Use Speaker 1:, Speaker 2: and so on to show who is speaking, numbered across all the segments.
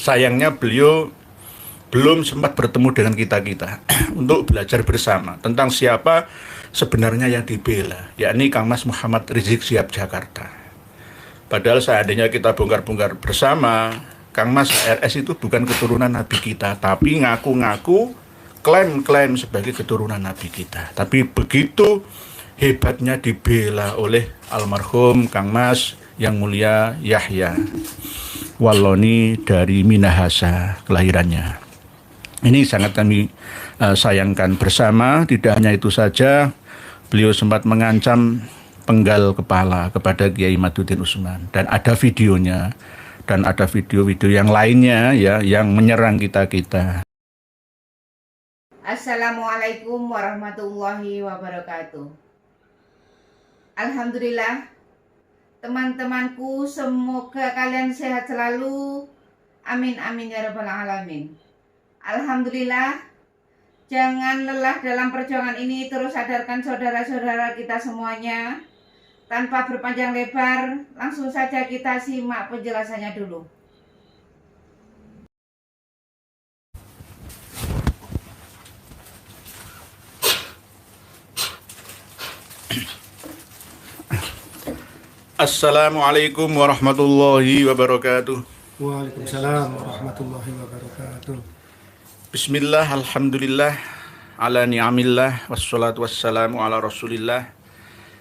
Speaker 1: sayangnya beliau belum sempat bertemu dengan kita-kita untuk belajar bersama tentang siapa sebenarnya yang dibela, yakni Kang Mas Muhammad Rizik Syihab Jakarta. Padahal seandainya kita bongkar-bongkar bersama, Kang Mas RS itu bukan keturunan Nabi kita, tapi ngaku-ngaku klaim-klaim sebagai keturunan Nabi kita. Tapi begitu hebatnya dibela oleh almarhum Kang Mas yang mulia Yahya Walloni dari Minahasa kelahirannya. Ini sangat kami sayangkan bersama. Tidak hanya itu saja, beliau sempat mengancam penggal kepala kepada Kiai Maduddin Usman, dan ada videonya, dan ada video-video yang lainnya ya yang menyerang kita-kita.
Speaker 2: Assalamualaikum warahmatullahi wabarakatuh. Alhamdulillah, teman-temanku, semoga kalian sehat selalu. Amin amin ya rabbal alamin. Alhamdulillah, jangan lelah dalam perjuangan ini. Terus sadarkan saudara-saudara kita semuanya. Tanpa berpanjang lebar, langsung saja kita simak penjelasannya dulu.
Speaker 1: Assalamualaikum warahmatullahi wabarakatuh.
Speaker 3: Waalaikumsalam warahmatullahi wabarakatuh.
Speaker 1: Bismillah, alhamdulillah, ala ni'amillah, wassalatu wassalamu ala rasulillah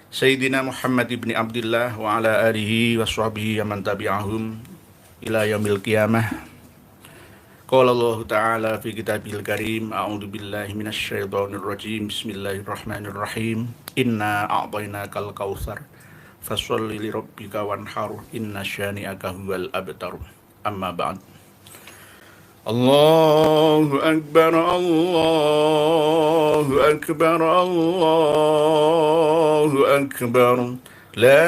Speaker 1: Sayyidina Muhammad ibn Abdillah wa ala alihi wa sahbihi wa man tabi'ahum ila yaumil qiyamah. Qala Allah Ta'ala fi kitabil karim, a'udzu billahi minasy syaithanir rajim, bismillahirrahmanirrahim, inna a'tainakal kautsar fasholli li rabbika wanhar, inna syani'aka huwal abtar. Amma ba'd. Allahu akbar, Allahu akbar, Allahu akbar, la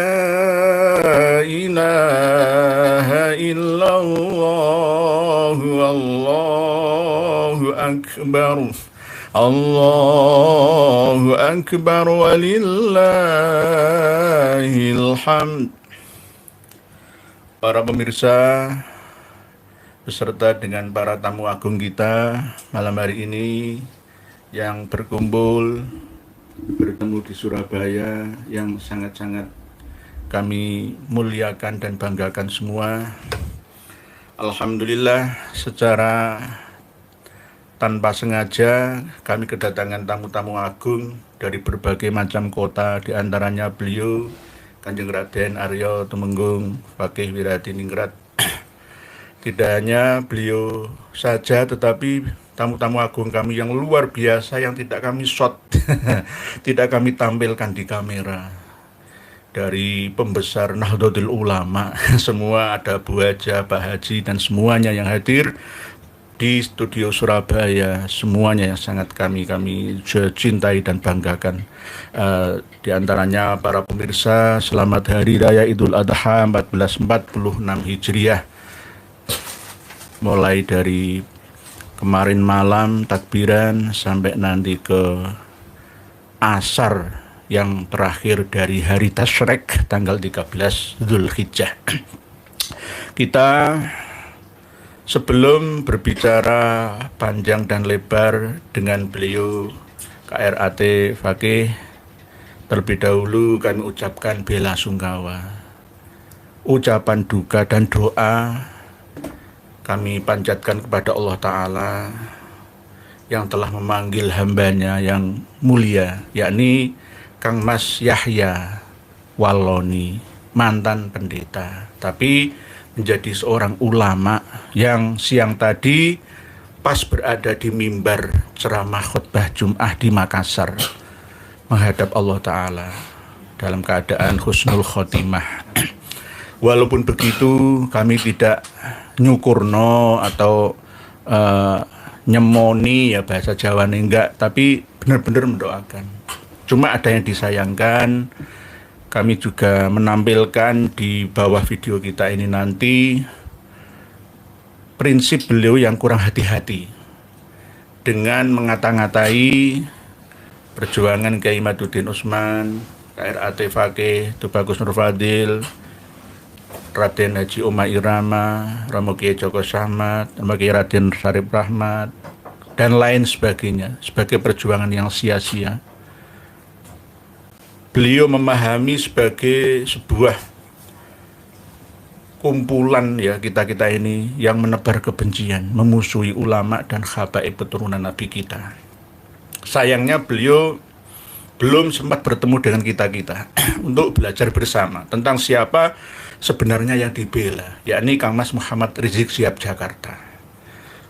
Speaker 1: ilaha illallah, Allahu akbar, Allahu akbar, walillahil hamd. Para pemirsa beserta dengan para tamu agung kita malam hari ini yang berkumpul bertemu di Surabaya, yang sangat-sangat kami muliakan dan banggakan semua. Alhamdulillah, secara tanpa sengaja kami kedatangan tamu-tamu agung dari berbagai macam kota, di antaranya beliau Kanjeng Raden Aryo Tumenggung Fakih Wiradiningrat. Tidak hanya beliau saja, tetapi tamu-tamu agung kami yang luar biasa yang tidak kami shot, tidak kami tampilkan di kamera. Dari pembesar Nahdlatul Ulama, semua ada Bu Haja, Pak Haji, dan semuanya yang hadir di studio Surabaya, semuanya yang sangat kami cintai dan banggakan. Di antaranya para pemirsa, selamat Hari Raya Idul Adha 1446 Hijriah. Mulai dari kemarin malam takbiran sampai nanti ke asar yang terakhir dari hari Tasyrik tanggal 13 Dzulhijjah. Kita sebelum berbicara panjang dan lebar dengan beliau KRAT Fakih, terlebih dahulu kami ucapkan bela sungkawa, ucapan duka dan doa kami panjatkan kepada Allah Ta'ala yang telah memanggil hambanya yang mulia, yakni Kang Mas Yahya Walloni, mantan pendeta, tapi menjadi seorang ulama yang siang tadi pas berada di mimbar ceramah khutbah Jum'ah di Makassar menghadap Allah Ta'ala dalam keadaan husnul khotimah. Walaupun begitu, kami tidak nyukurno atau nyemoni, ya bahasa Jawa enggak, tapi benar-benar mendoakan. Cuma ada yang disayangkan, kami juga menampilkan di bawah video kita ini nanti prinsip beliau yang kurang hati-hati dengan mengata-ngatai perjuangan Kiai Maduddin Usman, KRAT Fakih, Tubagus Nur Fadil, Raden Haji Oma Irama, Romo Kiai Joko Samad, Romo Kiai Raden Syarif Rahmat, dan lain sebagainya, sebagai perjuangan yang sia-sia. Beliau memahami sebagai sebuah kumpulan ya kita-kita ini yang menebar kebencian, memusuhi ulama dan habaib keturunan Nabi kita. Sayangnya beliau belum sempat bertemu dengan kita-kita untuk belajar bersama tentang siapa sebenarnya yang dibela, yakni Kang Mas Muhammad Rizik Syihab Jakarta.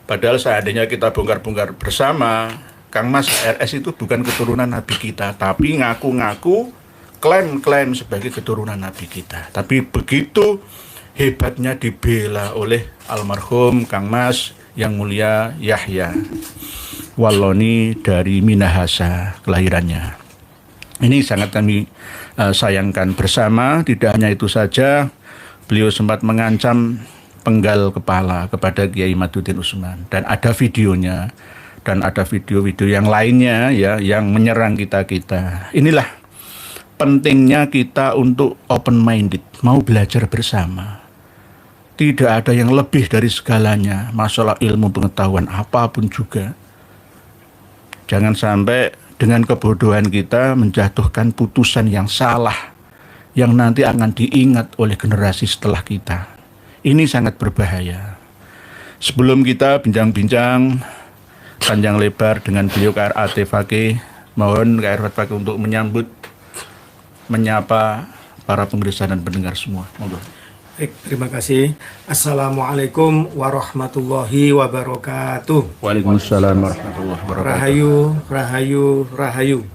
Speaker 1: Padahal seandainya kita bongkar-bongkar bersama, Kang Mas RS itu bukan keturunan Nabi kita, tapi ngaku-ngaku klaim sebagai keturunan Nabi kita. Tapi begitu hebatnya dibela oleh almarhum Kang Mas yang mulia Yahya Walloni dari Minahasa kelahirannya. Ini sangat kami sayangkan bersama. Tidak hanya itu saja, beliau sempat mengancam penggal kepala kepada Kiai Maduddin Usman, dan ada videonya, dan ada video-video yang lainnya ya yang menyerang kita-kita. Inilah pentingnya kita untuk open minded, mau belajar bersama. Tidak ada yang lebih dari segalanya, masalah ilmu pengetahuan apapun juga. Jangan sampai dengan kebodohan kita menjatuhkan putusan yang salah, yang nanti akan diingat oleh generasi setelah kita. Ini sangat berbahaya. Sebelum kita bincang-bincang panjang lebar dengan beliau KRAT Fakih, mohon KRAT Fakih untuk menyapa para pemirsa dan pendengar semua. Monggo.
Speaker 3: Baik, terima kasih. Assalamualaikum warahmatullahi wabarakatuh.
Speaker 1: Waalaikumsalam warahmatullahi wabarakatuh.
Speaker 3: Rahayu, rahayu, rahayu.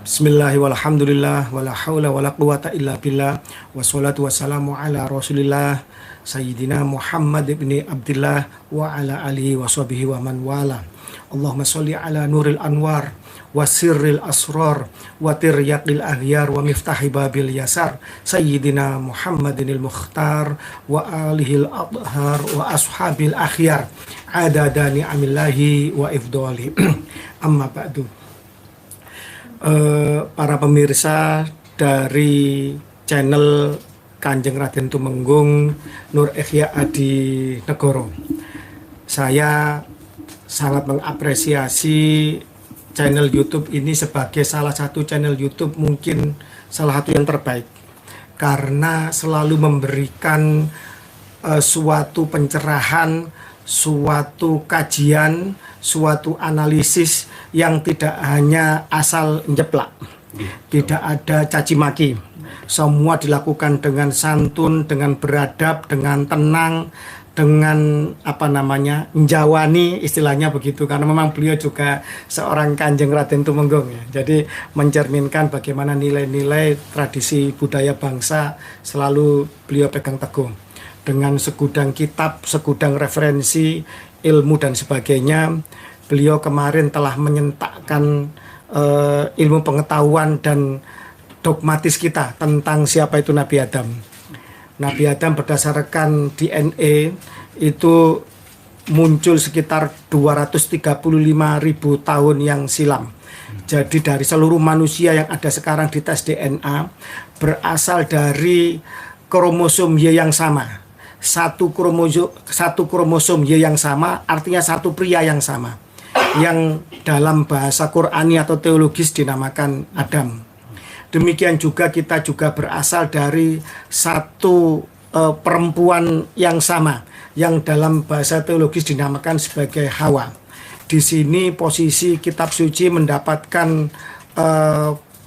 Speaker 3: Bismillahirrahmanirrahim. Walhamdulillah, wala haula wala quwata illa billah. Wassalatu wassalamu ala Rasulillah Sayyidina Muhammad ibni Abdillah wa ala alihi wa sahbihi wa man wala. Allahumma sholli ala nuril anwar wa sirril asrar wa tiryaqil aghyar wa miftahi babil yasar Sayyidina Muhammadinil Mukhtar wa alihil adhar wa ashabil akhyar adada ni'amillahi wa ifdali. Amma ba'du. Para pemirsa dari channel Kanjeng Raden Tumenggung Nur Ihya Adi Negoro, saya sangat mengapresiasi channel YouTube ini sebagai salah satu channel YouTube, mungkin salah satu yang terbaik, karena selalu memberikan suatu pencerahan, suatu kajian, suatu analisis yang tidak hanya asal njeplak, tidak ada caci maki. Semua dilakukan dengan santun, dengan beradab, dengan tenang, dengan menjawani, istilahnya begitu, karena memang beliau juga seorang Kanjeng Raden Tumenggung ya. Jadi mencerminkan bagaimana nilai-nilai tradisi budaya bangsa selalu beliau pegang teguh. Dengan segudang kitab, segudang referensi, ilmu dan sebagainya, beliau kemarin telah menyentakkan ilmu pengetahuan dan dogmatis kita tentang siapa itu Nabi Adam. Nabi Adam berdasarkan DNA itu muncul sekitar 235.000 tahun yang silam. Jadi dari seluruh manusia yang ada sekarang di tes DNA berasal dari kromosom Y yang sama. Satu kromosom Y yang sama artinya satu pria yang sama, yang dalam bahasa Qur'ani atau teologis dinamakan Adam. Demikian juga kita juga berasal dari satu perempuan yang sama, yang dalam bahasa teologis dinamakan sebagai Hawa. Di sini posisi kitab suci mendapatkan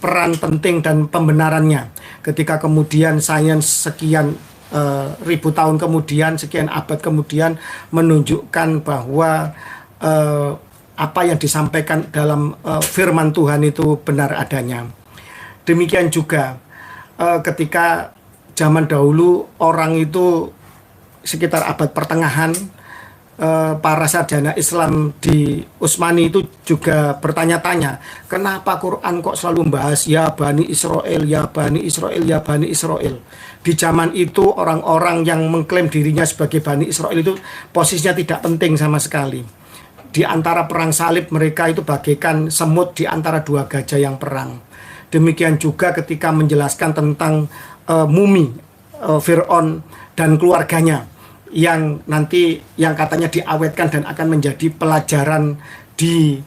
Speaker 3: peran penting dan pembenarannya. Ketika kemudian sains sekian ribu tahun kemudian, sekian abad kemudian menunjukkan bahwa apa yang disampaikan dalam firman Tuhan itu benar adanya. Demikian juga ketika zaman dahulu orang itu sekitar abad pertengahan, para sarjana Islam di Utsmani itu juga bertanya-tanya, kenapa Quran kok selalu membahas ya Bani Israel, ya Bani Israel, ya Bani Israel. Di zaman itu orang-orang yang mengklaim dirinya sebagai Bani Israel itu posisinya tidak penting sama sekali. Di antara perang salib mereka itu bagaikan semut di antara dua gajah yang perang. Demikian juga ketika menjelaskan tentang mumi, Fir'aun dan keluarganya yang nanti yang katanya diawetkan dan akan menjadi pelajaran di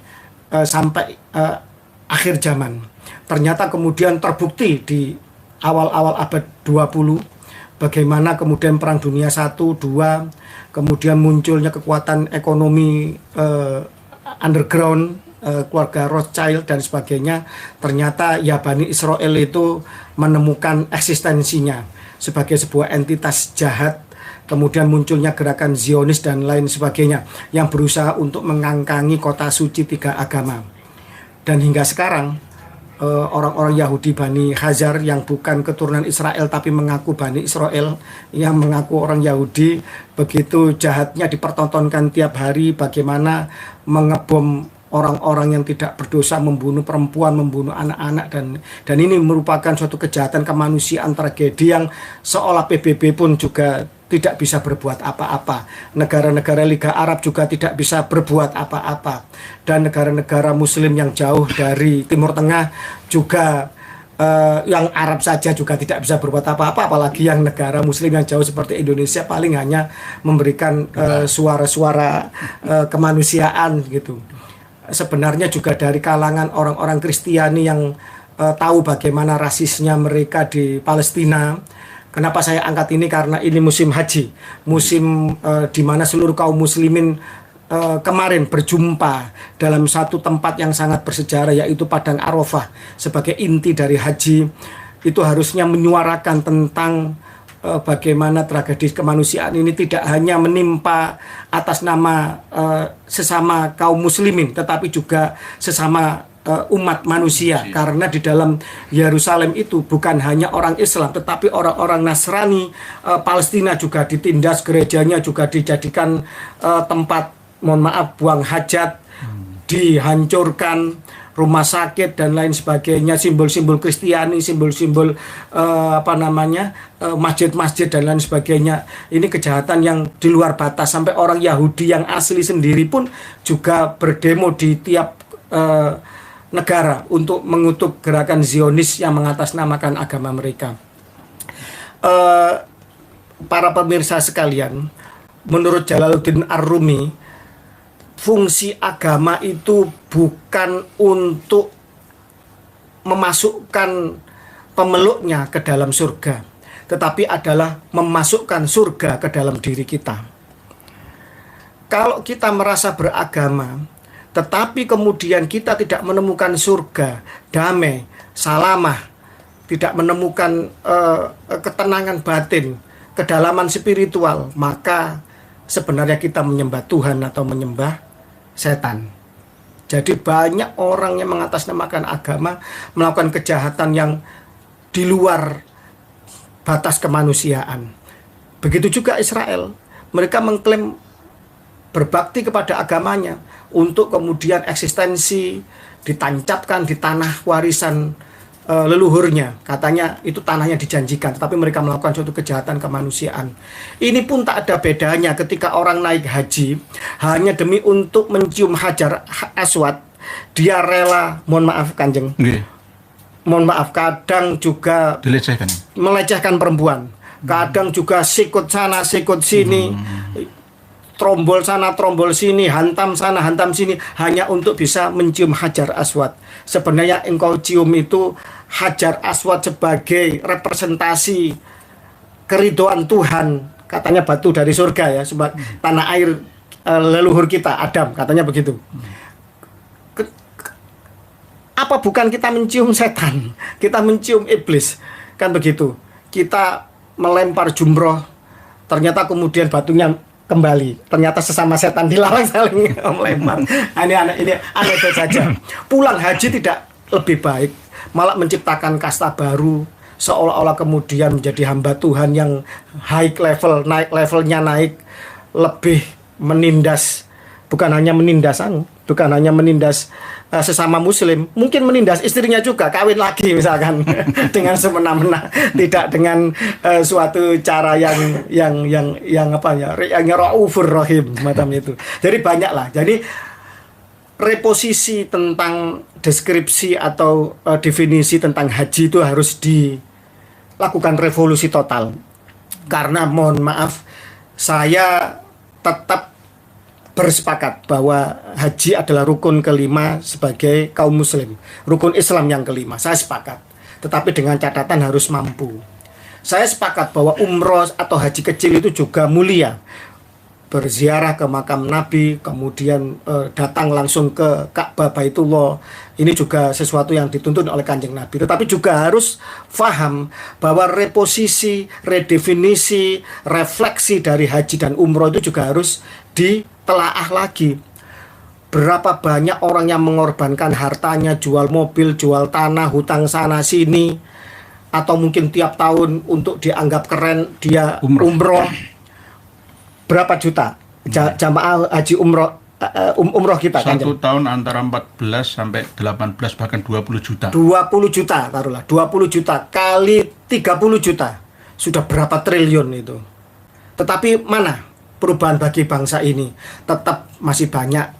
Speaker 3: sampai akhir zaman. Ternyata kemudian terbukti di awal-awal abad 20 bagaimana kemudian Perang Dunia 1, 2, kemudian munculnya kekuatan ekonomi underground, keluarga Rothschild dan sebagainya. Ternyata ya Bani Israel itu menemukan eksistensinya sebagai sebuah entitas jahat. Kemudian munculnya gerakan Zionis dan lain sebagainya yang berusaha untuk mengangkangi kota suci tiga agama. Dan hingga sekarang orang-orang Yahudi Bani Hazar yang bukan keturunan Israel tapi mengaku Bani Israel, yang mengaku orang Yahudi, begitu jahatnya dipertontonkan tiap hari bagaimana mengebom orang-orang yang tidak berdosa, membunuh perempuan, membunuh anak-anak, dan ini merupakan suatu kejahatan kemanusiaan, tragedi yang seolah PBB pun juga tidak bisa berbuat apa-apa. Negara-negara Liga Arab juga tidak bisa berbuat apa-apa. Dan negara-negara Muslim yang jauh dari Timur Tengah juga yang Arab saja juga tidak bisa berbuat apa-apa, apalagi yang negara Muslim yang jauh seperti Indonesia paling hanya memberikan suara-suara kemanusiaan gitu. Sebenarnya juga dari kalangan orang-orang Kristiani yang tahu bagaimana rasisnya mereka di Palestina. Kenapa saya angkat ini? Karena ini musim haji, musim di mana seluruh kaum muslimin kemarin berjumpa dalam satu tempat yang sangat bersejarah, yaitu Padang Arafah sebagai inti dari haji. Itu harusnya menyuarakan tentang bagaimana tragedi kemanusiaan ini tidak hanya menimpa atas nama sesama kaum muslimin, tetapi juga sesama umat manusia. Karena di dalam Yerusalem itu bukan hanya orang Islam tetapi orang-orang Nasrani. Palestina juga ditindas, gerejanya juga dijadikan tempat, mohon maaf, buang hajat, dihancurkan rumah sakit dan lain sebagainya, simbol-simbol Kristiani, simbol-simbol masjid-masjid dan lain sebagainya. Ini kejahatan yang di luar batas, sampai orang Yahudi yang asli sendiri pun juga berdemo di tiap negara untuk mengutuk gerakan Zionis yang mengatasnamakan agama mereka. Para pemirsa sekalian, menurut Jalaluddin Ar-Rumi, fungsi agama itu bukan untuk memasukkan pemeluknya ke dalam surga, tetapi adalah memasukkan surga ke dalam diri kita. Kalau kita merasa beragama tetapi kemudian kita tidak menemukan surga, damai, salamah, tidak menemukan ketenangan batin, kedalaman spiritual, maka sebenarnya kita menyembah Tuhan atau menyembah setan. Jadi banyak orang yang mengatasnamakan agama melakukan kejahatan yang di luar batas kemanusiaan. Begitu juga Israel, mereka mengklaim berbakti kepada agamanya untuk kemudian eksistensi ditancapkan di tanah warisan leluhurnya. Katanya itu tanahnya dijanjikan, tetapi mereka melakukan suatu kejahatan kemanusiaan. Ini pun tak ada bedanya ketika orang naik haji hanya demi untuk mencium Hajar Aswad, dia rela, mohon maaf Kanjeng, mohon maaf, kadang juga melecehkan perempuan, kadang juga sikut sana sikut sini, trombol sana, trombol sini, hantam sana, hantam sini, hanya untuk bisa mencium Hajar Aswad. Sebenarnya engkau cium itu Hajar Aswad sebagai representasi keridhaan Tuhan. Katanya batu dari surga ya, sebab tanah air leluhur kita, Adam, katanya begitu. Apa bukan kita mencium setan? Kita mencium iblis, kan begitu. Kita melempar jumroh, ternyata kemudian batunya kembali, ternyata sesama setan dilarang saling melempar. Ini aneh saja. Pulang haji tidak lebih baik, malah menciptakan kasta baru, seolah-olah kemudian menjadi hamba Tuhan yang high level, naik levelnya, naik, lebih menindas, bukan hanya menindas sesama muslim, mungkin menindas istrinya juga, kawin lagi misalkan dengan semena-mena, tidak dengan suatu cara yang raufur rahim macam itu. Jadi banyaklah. Jadi reposisi tentang deskripsi atau definisi tentang haji itu harus dilakukan revolusi total. Karena mohon maaf, saya tetap bersepakat bahwa haji adalah rukun kelima sebagai kaum muslim, rukun Islam yang kelima. Saya sepakat, tetapi dengan catatan harus mampu. Saya sepakat bahwa umroh atau haji kecil itu juga mulia. Berziarah ke makam Nabi, kemudian datang langsung ke Ka'bah Baitullah. Ini juga sesuatu yang dituntun oleh Kanjeng Nabi. Tetapi juga harus paham bahwa reposisi, redefinisi, refleksi dari haji dan umroh itu juga harus ditelaah lagi. Berapa banyak orang yang mengorbankan hartanya, jual mobil, jual tanah, hutang sana sini, atau mungkin tiap tahun untuk dianggap keren dia umroh. Berapa juta jamaah haji umroh kita kan?
Speaker 1: Satu tahun antara 14 sampai 18 bahkan 20 juta.
Speaker 3: 20 juta taruhlah, 20 juta kali 30 juta. Sudah berapa triliun itu. Tetapi mana perubahan bagi bangsa ini? Tetap masih banyak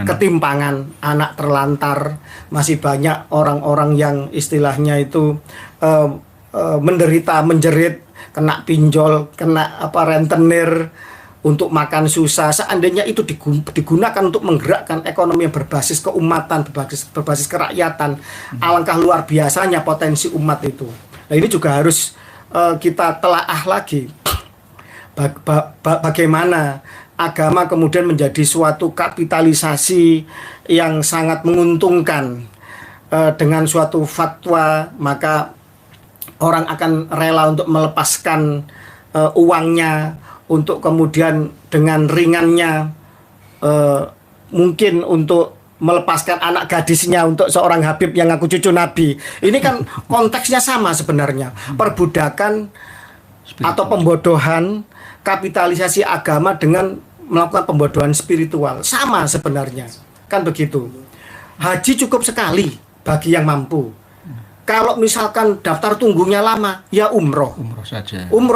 Speaker 3: ketimpangan, anak terlantar, masih banyak orang-orang yang istilahnya itu menderita, menjerit, kena pinjol, kena rentenir, untuk makan susah. Seandainya itu digunakan untuk menggerakkan ekonomi yang berbasis keumatan, berbasis kerakyatan, alangkah luar biasanya potensi umat itu. Nah, ini juga harus kita telaah lagi. Bagaimana agama kemudian menjadi suatu kapitalisasi yang sangat menguntungkan. Dengan suatu fatwa, maka orang akan rela untuk melepaskan uangnya, untuk kemudian dengan ringannya mungkin untuk melepaskan anak gadisnya untuk seorang Habib yang ngaku cucu Nabi. Ini kan konteksnya sama sebenarnya. Perbudakan atau pembodohan, kapitalisasi agama dengan melakukan pembodohan spiritual. Sama sebenarnya. Kan begitu. Haji cukup sekali bagi yang mampu. Kalau misalkan daftar tunggunya lama, ya umroh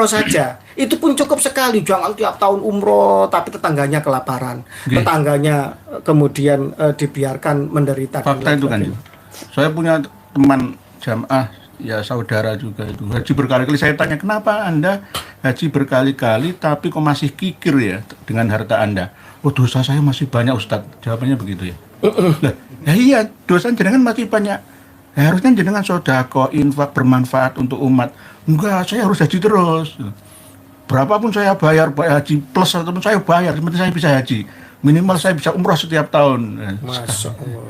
Speaker 3: saja. Itu pun cukup sekali. Jangan tiap tahun umroh tapi tetangganya kelaparan, tetangganya kemudian dibiarkan menderita.
Speaker 1: Fakta itu kan, saya punya teman jamaah, ya saudara juga itu haji berkali-kali. Saya tanya, kenapa Anda haji berkali-kali tapi kok masih kikir ya dengan harta Anda? Oh, dosa saya masih banyak, Ustadz. Jawabannya begitu ya. Lah iya, dosa jenengan masih banyak. Harusnya jenengan sodako, infak, bermanfaat untuk umat. Enggak, saya harus haji terus. Berapapun saya bayar haji plus ataupun saya bayar, seperti saya bisa haji. Minimal saya bisa umroh setiap tahun.
Speaker 3: Masya Allah.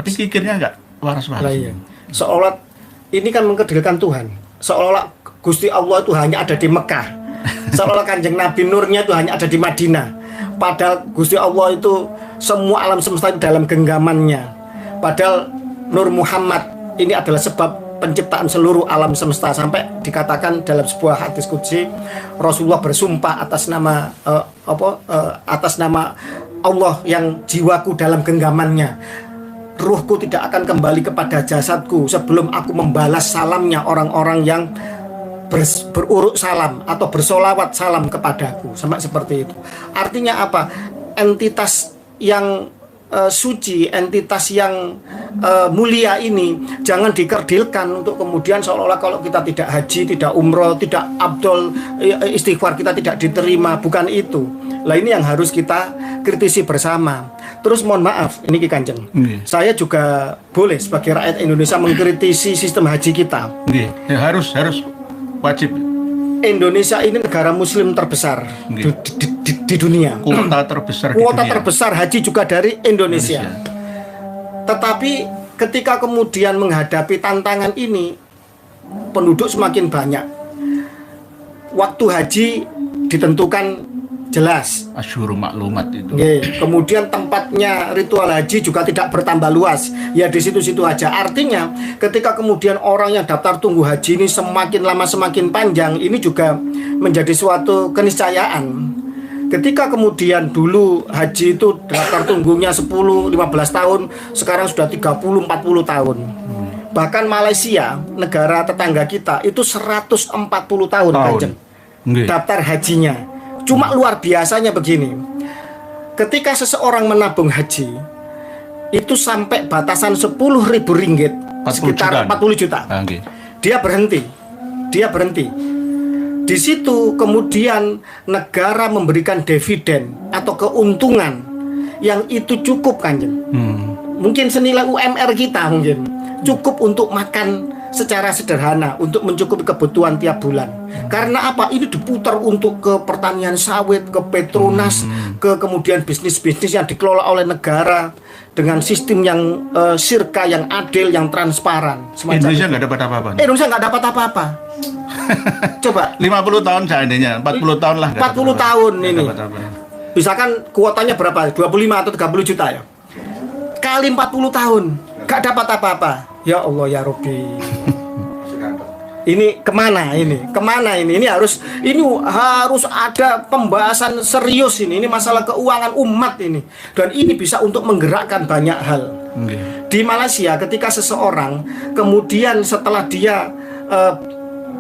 Speaker 1: Tapi kikirnya enggak waras-waras.
Speaker 3: Iya. Seolah ini kan mengkerdilkan Tuhan. Seolah Gusti Allah itu hanya ada di Mekah. Seolah Kanjeng Nabi nurnya itu hanya ada di Madinah. Padahal Gusti Allah itu semua alam semesta dalam genggamannya. Padahal Nur Muhammad ini adalah sebab penciptaan seluruh alam semesta. Sampai dikatakan dalam sebuah hadis qudsi, Rasulullah bersumpah atas nama atas nama Allah yang jiwaku dalam genggamannya. Ruhku tidak akan kembali kepada jasadku sebelum aku membalas salamnya orang-orang yang beruruk salam atau bersolawat salam kepadaku. Sampai seperti itu. Artinya apa? Entitas yang suci, entitas yang mulia ini jangan dikerdilkan untuk kemudian seolah-olah kalau kita tidak haji, tidak umroh, tidak abdol, istighfar kita tidak diterima. Bukan itu. Lah ini yang harus kita kritisi bersama. Terus mohon maaf, ini Ki Kanjeng, saya juga boleh sebagai rakyat Indonesia mengkritisi sistem haji kita.
Speaker 1: Ya, harus wajib.
Speaker 3: Indonesia ini negara muslim terbesar di dunia.
Speaker 1: Kuota terbesar
Speaker 3: haji juga dari Indonesia. Tetapi ketika kemudian menghadapi tantangan ini, penduduk semakin banyak. Waktu haji ditentukan jelas.
Speaker 1: Asyhurul maklumat itu.
Speaker 3: Kemudian tempatnya ritual haji juga tidak bertambah luas. Ya di situ-situ aja. Artinya ketika kemudian orang yang daftar tunggu haji ini semakin lama semakin panjang, ini juga menjadi suatu keniscayaan. Ketika kemudian dulu haji itu daftar tunggunya 10-15 tahun, sekarang sudah 30-40 tahun. Bahkan Malaysia, negara tetangga kita, itu 140 tahun. Kanjeng, daftar hajinya. Cuma luar biasanya begini, ketika seseorang menabung haji itu sampai batasan 10.000 ringgit, sekitar 40 juta, dia berhenti. Di situ kemudian negara memberikan dividen atau keuntungan yang itu cukup, Kanjeng. Mungkin senilai UMR kita mungkin cukup untuk makan secara sederhana, untuk mencukupi kebutuhan tiap bulan. Karena apa? Ini diputar untuk ke pertanian sawit, ke Petronas, ke kemudian bisnis-bisnis yang dikelola oleh negara dengan sistem yang sirka, yang adil, yang transparan.
Speaker 1: Indonesia nggak dapat apa-apa.
Speaker 3: Indonesia nggak dapat apa-apa. Coba
Speaker 1: 50 tahun seandainya, 40 tahun lah.
Speaker 3: 40 tahun ini.
Speaker 1: Dapat apa.
Speaker 3: Misalkan kuotanya berapa? 25 atau 30 juta ya. Kali 40 tahun nggak dapat apa-apa. Ya Allah ya Rabbi. Ini kemana ini? Kemana ini? Ini harus ada pembahasan serius ini. Ini masalah keuangan umat ini. Dan ini bisa untuk menggerakkan banyak hal. Di Malaysia ketika seseorang kemudian setelah dia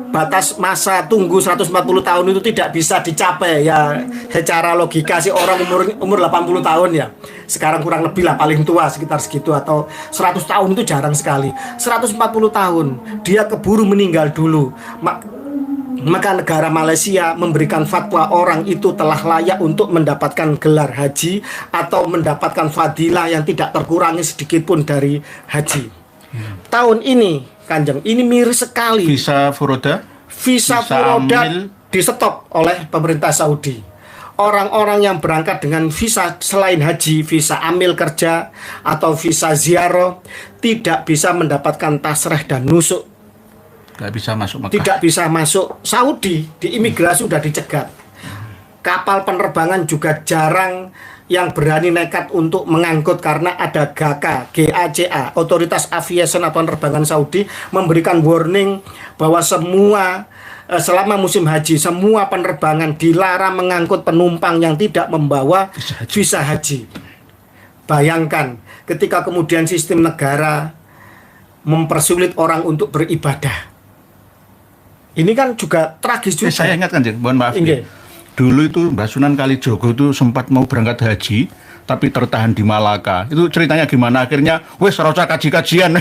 Speaker 3: batas masa tunggu 140 tahun itu tidak bisa dicapai ya, secara logika sih orang umur 80 tahun ya. Sekarang kurang lebih lah paling tua sekitar segitu, atau 100 tahun itu jarang sekali. 140 tahun dia keburu meninggal dulu. Maka negara Malaysia memberikan fatwa orang itu telah layak untuk mendapatkan gelar haji atau mendapatkan fadilah yang tidak terkurangi sedikit pun dari haji. Tahun ini Kanjeng, ini miris sekali.
Speaker 1: Visa Furoda
Speaker 3: di stop oleh pemerintah Saudi. Orang-orang yang berangkat dengan visa selain haji, visa amil kerja atau visa ziarah, tidak bisa mendapatkan tasreh dan nusuk.
Speaker 1: Tidak bisa masuk Mekah.
Speaker 3: Tidak bisa masuk Saudi, di imigrasi sudah dicegat. Kapal penerbangan juga jarang yang berani nekat untuk mengangkut karena ada GACA, Otoritas Aviation atau Penerbangan Saudi, memberikan warning bahwa selama musim haji semua penerbangan dilarang mengangkut penumpang yang tidak membawa visa haji. Bayangkan ketika kemudian sistem negara mempersulit orang untuk beribadah. Ini kan juga tragis juga.
Speaker 1: Saya ingatkan, mohon maaf. Dulu itu Mbah Sunan Kalijogo itu sempat mau berangkat haji, tapi tertahan di Malaka. Itu ceritanya gimana? Akhirnya, wes rasa kaji-kajian.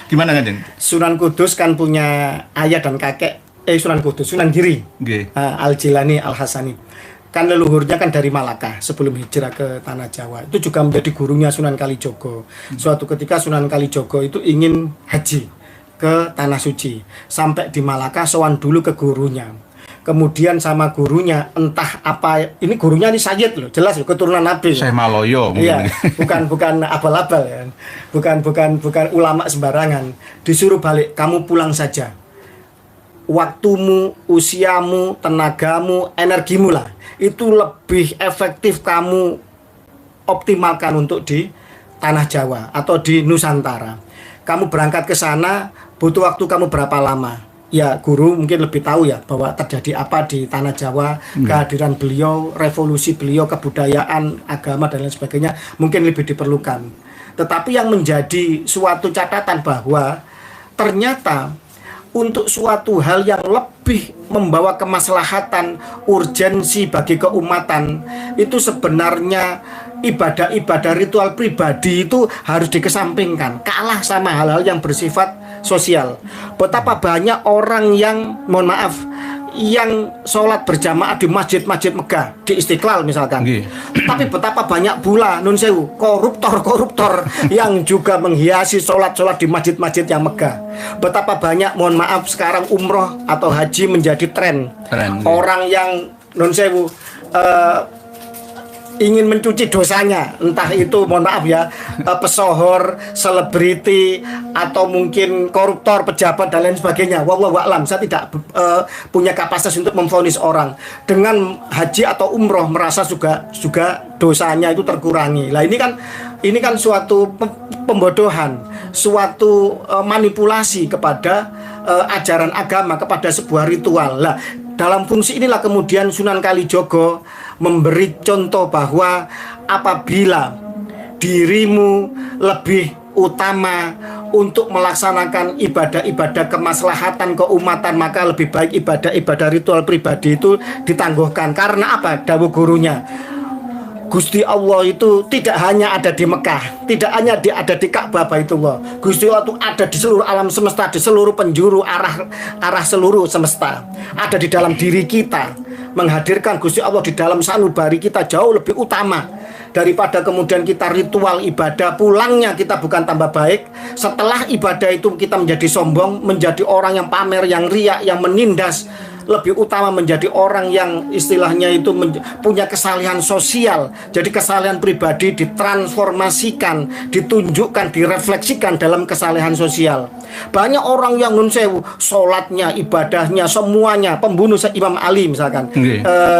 Speaker 1: Gimana kan,
Speaker 3: Sunan Kudus kan punya ayah dan kakek, Sunan Kudus, Sunan Giri, Al-Jilani, Al-Hasani. Kan leluhurnya kan dari Malaka sebelum hijrah ke Tanah Jawa. Itu juga menjadi gurunya Sunan Kalijogo. Suatu ketika Sunan Kalijogo itu ingin haji ke Tanah Suci. Sampai di Malaka, sowan dulu ke gurunya. Kemudian sama gurunya entah apa, ini gurunya ini Sayyid loh, jelas loh, keturunan Nabi.
Speaker 1: Syekh Maloyo.
Speaker 3: Iya, bukan abal-abal ya. Bukan ulama sembarangan. Disuruh balik, kamu pulang saja. Waktumu, usiamu, tenagamu, energimu lah, itu lebih efektif kamu optimalkan untuk di Tanah Jawa atau di Nusantara. Kamu berangkat ke sana, butuh waktu kamu berapa lama? Ya guru mungkin lebih tahu ya bahwa terjadi apa di Tanah Jawa, kehadiran beliau, revolusi beliau, kebudayaan, agama dan lain sebagainya mungkin lebih diperlukan. Tetapi yang menjadi suatu catatan bahwa ternyata untuk suatu hal yang lebih membawa kemaslahatan, urgensi bagi keumatan, itu sebenarnya ibadah-ibadah ritual pribadi itu harus dikesampingkan, kalah sama hal-hal yang bersifat sosial. Betapa banyak orang yang, mohon maaf, yang sholat berjamaah di masjid-masjid megah, di Istiqlal misalkan. Tapi betapa banyak pula, nun sewu, koruptor yang juga menghiasi sholat-sholat di masjid-masjid yang megah. Betapa banyak, mohon maaf, sekarang umroh atau haji menjadi tren. Orang yang, nun sewu, ingin mencuci dosanya, entah itu mohon maaf ya, pesohor, selebriti, atau mungkin koruptor, pejabat dan lain sebagainya. Wallahu a'lam, saya tidak punya kapasitas untuk memvonis orang. Dengan haji atau umroh merasa juga dosanya itu terkurangi. Lah ini kan suatu pembodohan, suatu manipulasi kepada ajaran agama, kepada sebuah ritual. Lah dalam fungsi inilah kemudian Sunan Kalijogo memberi contoh bahwa apabila dirimu lebih utama untuk melaksanakan ibadah-ibadah kemaslahatan keumatan, maka lebih baik ibadah-ibadah ritual pribadi itu ditangguhkan. Karena apa? Dawuh gurunya, Gusti Allah itu tidak hanya ada di Mekah, tidak hanya ada di Ka'bah Baitullah. Gusti Allah itu ada di seluruh alam semesta, di seluruh penjuru arah seluruh semesta. Ada di dalam diri kita. Menghadirkan Gusti Allah di dalam sanubari kita jauh lebih utama daripada kemudian kita ritual ibadah, pulangnya kita bukan tambah baik. Setelah ibadah itu kita menjadi sombong, menjadi orang yang pamer, yang riak, yang menindas. Lebih utama menjadi orang yang istilahnya itu punya kesalahan sosial. Jadi kesalahan pribadi ditransformasikan, ditunjukkan, direfleksikan dalam kesalahan sosial. Banyak orang yang nun sewu, sholatnya, ibadahnya, semuanya pembunuh. Imam Ali misalkan,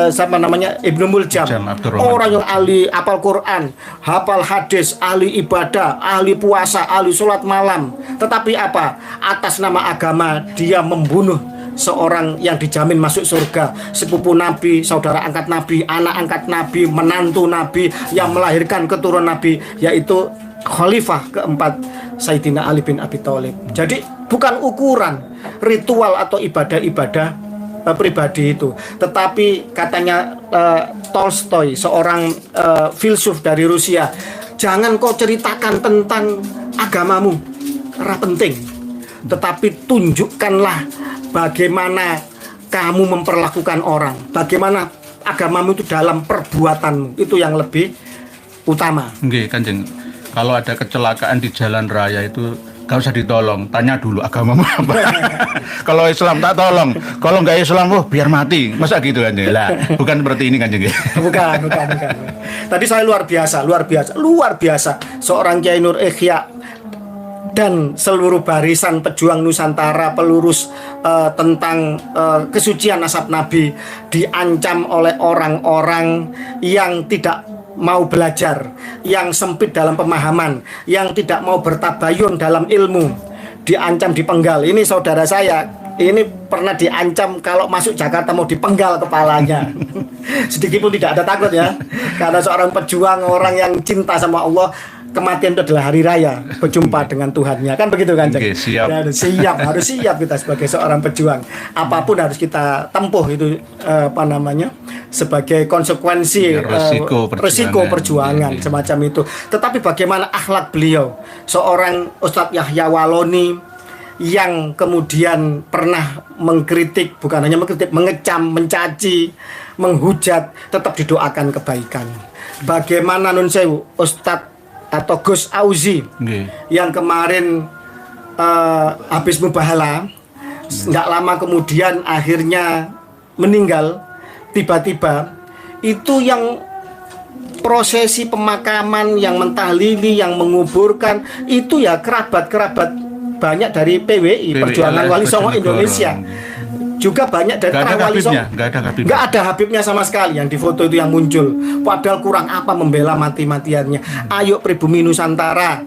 Speaker 3: siapa namanya, Ibnu Muljam, orang yang ahli hafal Quran, hafal hadis, ahli ibadah, ahli puasa, ahli sholat malam. Tetapi apa? Atas nama agama dia membunuh seorang yang dijamin masuk surga, sepupu Nabi, saudara angkat Nabi, anak angkat Nabi, menantu Nabi, yang melahirkan keturunan Nabi, yaitu Khalifah keempat Sayyidina Ali bin Abi Thalib. Jadi bukan ukuran ritual atau ibadah-ibadah pribadi itu, tetapi katanya Tolstoy, seorang filsuf dari Rusia, jangan kau ceritakan tentang agamamu karena penting, tetapi tunjukkanlah bagaimana kamu memperlakukan orang, bagaimana agamamu itu dalam perbuatanmu, itu yang lebih utama.
Speaker 1: Nggih, Kanjeng. Kalau ada kecelakaan di jalan raya itu gak usah ditolong, tanya dulu agamamu apa. Kalau Islam tak tolong, kalau nggak Islam, biar mati. Masa gitu kan? Lah, bukan seperti ini Kanjeng.
Speaker 3: Bukan. Tadi saya luar biasa. Seorang Kiai Nur Ikhya dan seluruh barisan pejuang Nusantara, pelurus tentang kesucian nasab Nabi, diancam oleh orang-orang yang tidak mau belajar, yang sempit dalam pemahaman, yang tidak mau bertabayun dalam ilmu, diancam dipenggal. Ini saudara saya, ini pernah diancam kalau masuk Jakarta mau dipenggal kepalanya. Sedikit pun tidak ada takut ya, karena seorang pejuang, orang yang cinta sama Allah. Kematian itu adalah hari raya, berjumpa dengan Tuhannya, kan begitu kan?
Speaker 1: Siap.
Speaker 3: Harus siap kita sebagai seorang pejuang. Apapun harus kita tempuh itu sebagai konsekuensi resiko perjuangan semacam itu. Tetapi bagaimana akhlak beliau, seorang Ustadz Yahya Waloni yang kemudian pernah mengkritik, bukan hanya mengkritik, mengecam, mencaci, menghujat, tetap didoakan kebaikan. Bagaimana nun sewu Ustadz atau Gus Auzi yang kemarin habis mubahala, nggak lama kemudian akhirnya meninggal tiba-tiba. Itu yang prosesi pemakaman, yang mentahlili, yang menguburkan, itu ya kerabat-kerabat banyak dari PWI, Perjuangan Wali Songo Indonesia. Juga banyak dari Wali Songo. Nggak ada Habibnya sama sekali yang di foto itu yang muncul. Padahal kurang apa membela mati-matiannya. Ayo pribumi Nusantara,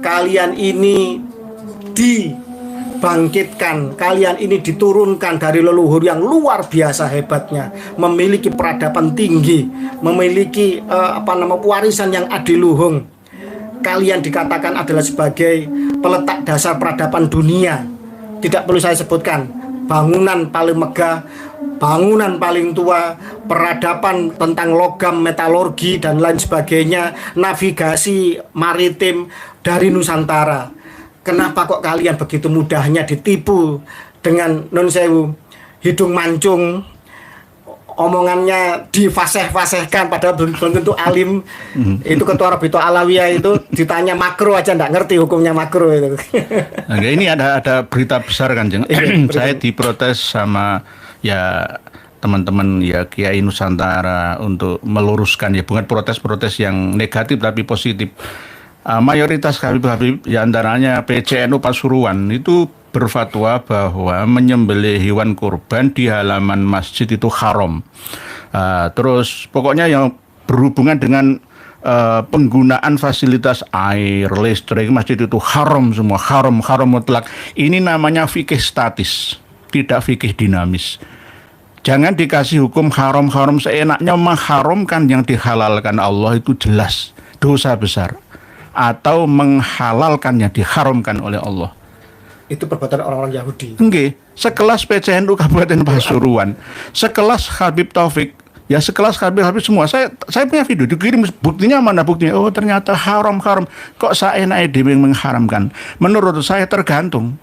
Speaker 3: kalian ini dibangkitkan, kalian ini diturunkan dari leluhur yang luar biasa hebatnya, memiliki peradaban tinggi, memiliki warisan yang adiluhung. Kalian dikatakan adalah sebagai peletak dasar peradaban dunia. Tidak perlu saya sebutkan bangunan paling megah, bangunan paling tua, peradaban tentang logam, metalurgi dan lain sebagainya, navigasi maritim dari Nusantara. Kenapa kok kalian begitu mudahnya ditipu dengan non sewu hidung mancung, omongannya difaseh-fasehkan padahal belum tentu alim. Itu ketua Rabito Alawiyah itu ditanya makro aja nggak ngerti hukumnya makro itu.
Speaker 1: Nah, ini ada berita besar kan, Jeng. Saya diprotes sama ya teman-teman ya Kiai Nusantara untuk meluruskan, ya bukan protes-protes yang negatif tapi positif. Mayoritas Habib-Habib ya antaranya PCNU Pasuruan itu berfatwa bahwa menyembelih hewan kurban di halaman masjid itu haram. Terus pokoknya yang berhubungan dengan penggunaan fasilitas air, listrik masjid itu haram semua, haram mutlak. Ini namanya fikih statis, tidak fikih dinamis. Jangan dikasih hukum haram seenaknya. Mengharamkan yang dihalalkan Allah itu jelas dosa besar, atau menghalalkan yang diharamkan oleh Allah.
Speaker 3: Itu perbuatan orang-orang Yahudi.
Speaker 1: Sekelas PCNU Kabupaten Pasuruan, sekelas Habib Taufik, Ya sekelas Habib semua. Saya punya video dikirim, buktinya mana buktinya? Oh ternyata haram. Kok saya dhewe mengharamkan? Menurut saya tergantung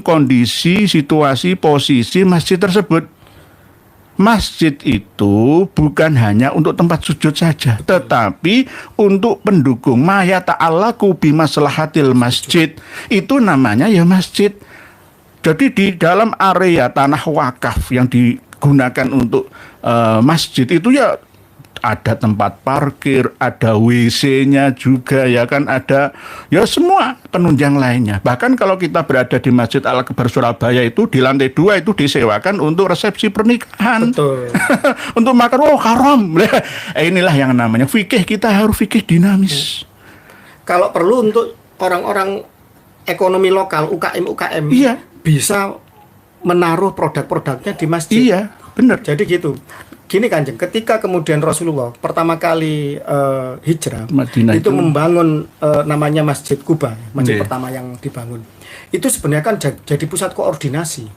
Speaker 1: kondisi, situasi, posisi masjid tersebut. Masjid itu bukan hanya untuk tempat sujud saja, tetapi untuk pendukung ma yata'allaqu bi maslahatil masjid. Itu namanya ya masjid. Jadi di dalam area tanah wakaf yang digunakan untuk masjid itu ya ada tempat parkir, ada WC-nya juga ya kan, ada ya semua penunjang lainnya. Bahkan kalau kita berada di Masjid Al-Akbar Surabaya itu di lantai 2 itu disewakan untuk resepsi pernikahan.
Speaker 3: Betul.
Speaker 1: Untuk makan, haram. Inilah yang namanya fikih, kita harus fikih dinamis.
Speaker 3: Kalau perlu untuk orang-orang ekonomi lokal, UKM
Speaker 1: Iya.
Speaker 3: bisa menaruh produk-produknya di masjid.
Speaker 1: Iya, benar.
Speaker 3: Jadi gitu. Gini Kanjeng, ketika kemudian Rasulullah pertama kali hijrah,
Speaker 1: Madinah
Speaker 3: itu
Speaker 1: itu
Speaker 3: membangun namanya Masjid Kuba, masjid
Speaker 1: Iya.
Speaker 3: pertama yang dibangun. Itu sebenarnya kan jadi pusat koordinasi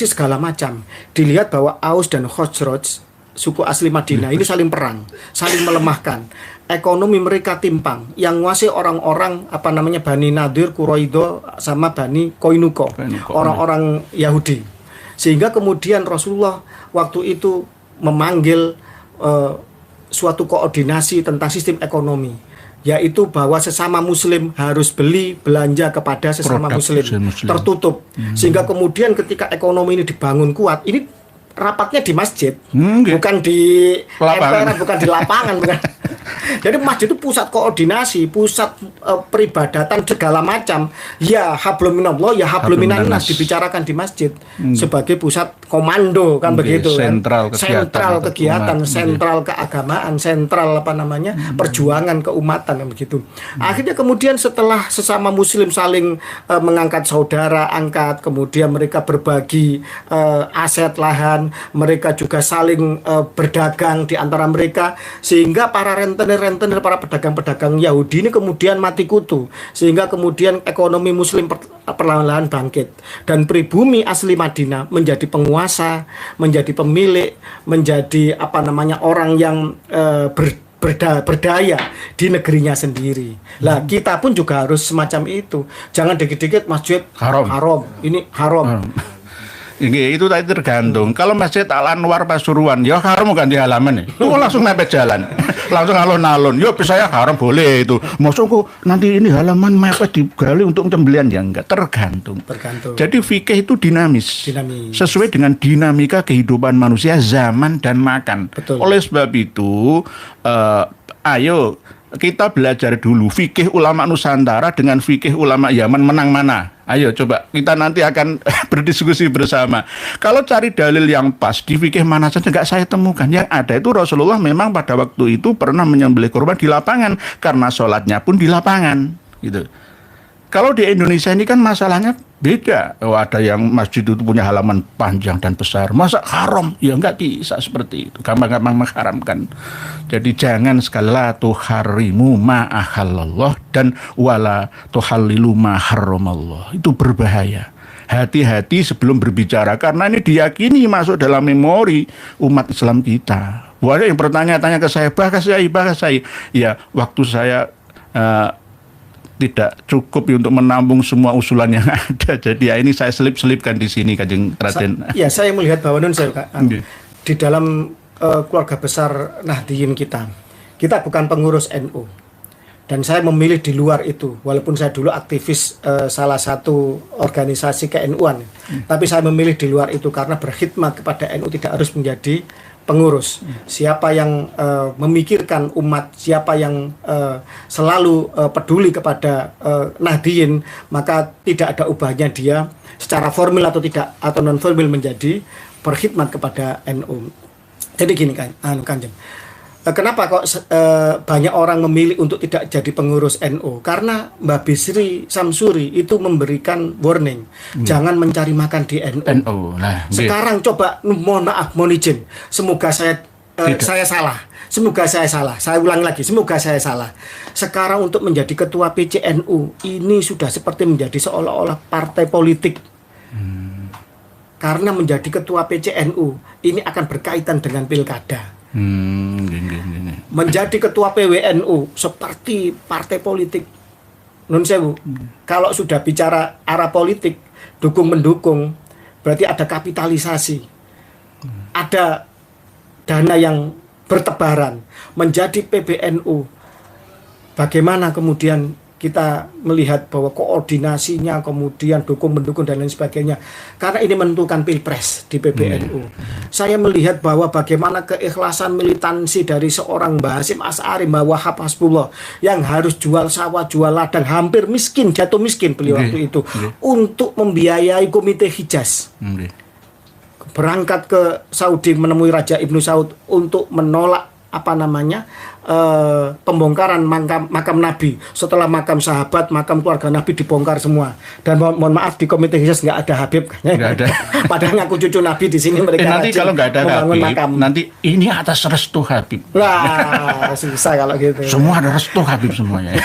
Speaker 3: segala macam. Dilihat bahwa Aus dan Khosraj, suku asli Madinah ini saling perang, saling melemahkan. Ekonomi mereka timpang. Yang nguasai orang-orang Bani Nadir, Quraido sama Bani Koinuko, orang-orang Yahudi. Sehingga kemudian Rasulullah waktu itu memanggil suatu koordinasi tentang sistem ekonomi, yaitu bahwa sesama muslim harus belanja kepada sesama muslim, tertutup. Sehingga kemudian ketika ekonomi ini dibangun kuat, ini rapatnya di masjid, bukan di emperan, bukan di lapangan, bukan. Jadi masjid itu pusat koordinasi, pusat peribadatan segala macam. Ya hablum minallah, ya hablum minannas dibicarakan di masjid sebagai pusat komando kan begitu kan. Sentral kegiatan, sentral keagamaan, sentral perjuangan keumatan kan begitu. Akhirnya kemudian setelah sesama muslim saling mengangkat saudara, kemudian mereka berbagi aset lahan, mereka juga saling berdagang di antara mereka, sehingga para rentenir para pedagang-pedagang Yahudi ini kemudian mati kutu, sehingga kemudian ekonomi muslim perlahan-lahan bangkit dan pribumi asli Madinah menjadi penguasa, menjadi pemilik, menjadi orang yang berdaya di negerinya sendiri. Lah kita pun juga harus semacam itu. Jangan dikit-dikit masjid haram. Ini haram.
Speaker 1: Itu tadi tergantung. Kalau Masjid Al-Anwar Pasuruan, ya haram kan di halaman itu langsung mepet jalan, langsung alun-alun. Ya saya haram boleh itu. Maksudku nanti ini halaman mepet digali untuk penyembelihan, ya enggak, tergantung. Jadi fikih itu dinamis, sesuai dengan dinamika kehidupan manusia, zaman dan makan.
Speaker 3: Betul.
Speaker 1: Oleh sebab itu, ayo kita belajar dulu fikih ulama Nusantara dengan fikih ulama Yaman, menang mana? Ayo coba kita nanti akan berdiskusi bersama. Kalau cari dalil yang pas di fikih mana saja nggak saya temukan. Yang ada itu Rasulullah memang pada waktu itu pernah menyembelih kurban di lapangan karena sholatnya pun di lapangan gitu. Kalau di Indonesia ini kan masalahnya beda. Ada yang masjid itu punya halaman panjang dan besar. Masa haram? Ya nggak bisa seperti itu. Gampang-gampang mengharamkan. Jadi jangan sekali la tuharimu ma'ahallallah dan wala tuhallilu ma'harramallah. Itu berbahaya. Hati-hati sebelum berbicara. Karena ini diyakini masuk dalam memori umat Islam kita. Ada yang bertanya-tanya ke saya, bahkan saya. Ya waktu saya tidak cukup untuk menampung semua usulan yang ada. Jadi ya ini saya selip-selipkan di sini Kanjeng Raden.
Speaker 3: Saya melihat bahwa di dalam keluarga besar Nahdliyin kita bukan pengurus NU. Dan saya memilih di luar itu, walaupun saya dulu aktivis salah satu organisasi ke-NU-an. Tapi saya memilih di luar itu karena berkhidmat kepada NU tidak harus menjadi pengurus. Siapa yang memikirkan umat, siapa yang selalu peduli kepada Nahdliyin, maka tidak ada ubahnya dia secara formal atau tidak atau non formal menjadi berkhidmat kepada NU. Jadi gini kan, Kanjeng. Kenapa kok banyak orang memilih untuk tidak jadi pengurus NU? Karena Mbak Bisri Samsuri itu memberikan warning, jangan mencari makan di NU. Sekarang coba, mohon maaf, mohon izin, semoga saya salah. Semoga saya salah. Saya ulang lagi, semoga saya salah. Sekarang untuk menjadi ketua PCNU ini sudah seperti menjadi seolah-olah partai politik. karena menjadi ketua PCNU ini akan berkaitan dengan pilkada. Menjadi ketua PWNU seperti partai politik. Nun sewu, kalau sudah bicara arah politik, dukung mendukung, berarti ada kapitalisasi, ada dana yang bertebaran. Menjadi PBNU, bagaimana kemudian kita melihat bahwa koordinasinya, kemudian dukung-mendukung dan lain sebagainya. Karena ini menentukan pilpres di PBNU. Saya melihat bahwa bagaimana keikhlasan militansi dari seorang Mbah Hasyim Asy'ari, Mbah Wahab Hasbullah, yang harus jual sawah, jual ladang, hampir miskin, jatuh miskin beliau waktu itu, untuk membiayai Komite Hijaz. Berangkat ke Saudi menemui Raja Ibnu Saud untuk menolak pembongkaran makam Nabi. Setelah makam sahabat, makam keluarga Nabi dibongkar semua. Dan mohon maaf, di Komite Hijaz nggak ada Habib, nggak ada. Padahal ngaku cucu Nabi, di sini mereka
Speaker 1: nanti kalau nggak ada Habib,
Speaker 3: makam.
Speaker 1: nanti ini atas restu Habib.
Speaker 3: Wah, susah kalau gitu.
Speaker 1: Semua ada restu Habib semuanya.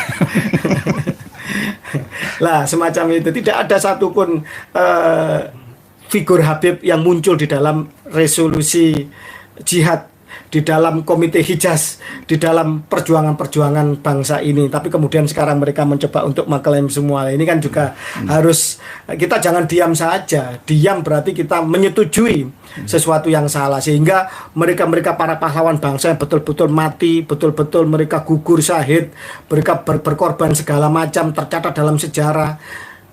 Speaker 3: Lah, semacam itu. Tidak ada satupun figur Habib yang muncul di dalam resolusi jihad, di dalam Komite Hijaz, di dalam perjuangan-perjuangan bangsa ini. Tapi kemudian sekarang mereka mencoba untuk mengklaim semua. Ini kan juga harus, kita jangan diam saja. Diam berarti kita menyetujui sesuatu yang salah, sehingga mereka para pahlawan bangsa yang betul-betul mati, betul-betul mereka gugur syahid, mereka berkorban segala macam, tercatat dalam sejarah,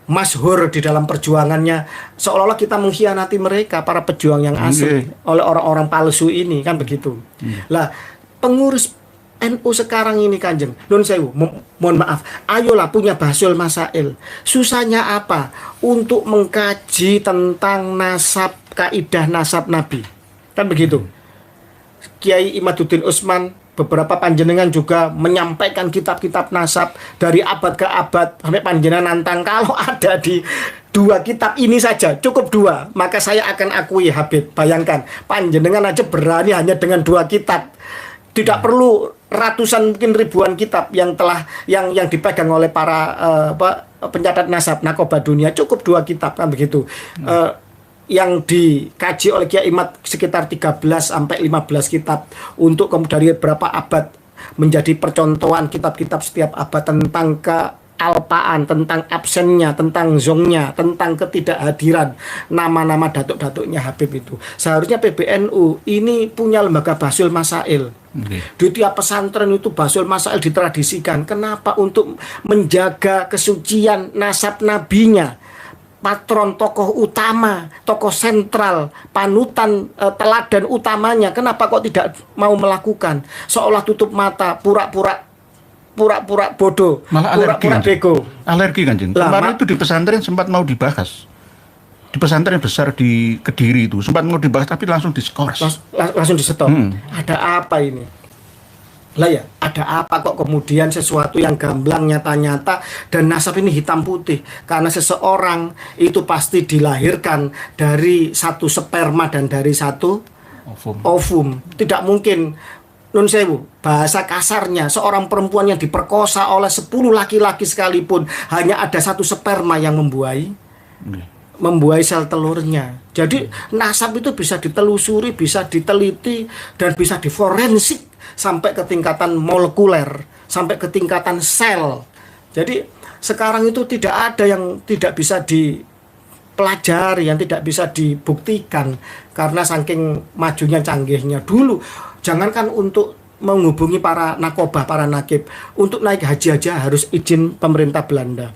Speaker 3: masyhur di dalam perjuangannya, seolah-olah kita mengkhianati mereka, para pejuang yang asli, oleh orang-orang palsu ini, kan begitu. Lah, pengurus NU sekarang ini, Kanjeng, Nun Sewu, mohon maaf, ayolah punya Basul Masail. Susahnya apa? Untuk mengkaji tentang nasab, kaidah nasab Nabi, kan begitu. Kiai Imaduddin Utsman, beberapa panjenengan juga menyampaikan kitab-kitab nasab dari abad ke abad, sampai panjenengan nantang kalau ada di 2 kitab ini saja, cukup 2, maka saya akan akui Habib. Bayangkan, panjenengan aja berani hanya dengan 2 kitab. Tidak perlu ratusan, mungkin ribuan kitab yang telah yang dipegang oleh para pencatat nasab Nakobah Dunia, cukup 2 kitab, kan begitu. Yang dikaji oleh Kiai Imad sekitar 13 sampai 15 kitab untuk dari berapa abad menjadi percontohan kitab-kitab setiap abad tentang kealpaan, tentang absennya, tentang zongnya, tentang ketidakhadiran nama-nama datuk-datuknya Habib itu. Seharusnya PBNU ini punya lembaga Basul Masail. Di tiap pesantren itu Basul Masail ditradisikan. Kenapa? Untuk menjaga kesucian nasab nabinya, patron, tokoh utama, tokoh sentral, panutan, teladan utamanya. Kenapa kok tidak mau melakukan? Seolah tutup mata, pura-pura bodoh, pura-pura bego.
Speaker 1: Alergi, Kanjeng. Kemarin itu di pesantren sempat mau dibahas. Di pesantren besar di Kediri itu sempat mau dibahas, tapi langsung diskors.
Speaker 3: Langsung di stop. Ada apa ini? Lah ya, ada apa kok kemudian sesuatu yang gamblang, nyata-nyata, dan nasab ini hitam putih? Karena seseorang itu pasti dilahirkan dari satu sperma dan dari satu ovum. Tidak mungkin, Nun Sewu, bahasa kasarnya, seorang perempuan yang diperkosa oleh 10 laki-laki sekalipun, hanya ada satu sperma yang membuai sel telurnya. Jadi nasab itu bisa ditelusuri, bisa diteliti, dan bisa diforensik sampai ke tingkatan molekuler, sampai ke tingkatan sel. Jadi sekarang itu tidak ada yang tidak bisa dipelajari, yang tidak bisa dibuktikan, karena saking majunya, canggihnya. Dulu jangankan untuk menghubungi para nakobah, para nakib, untuk naik haji aja harus izin pemerintah Belanda.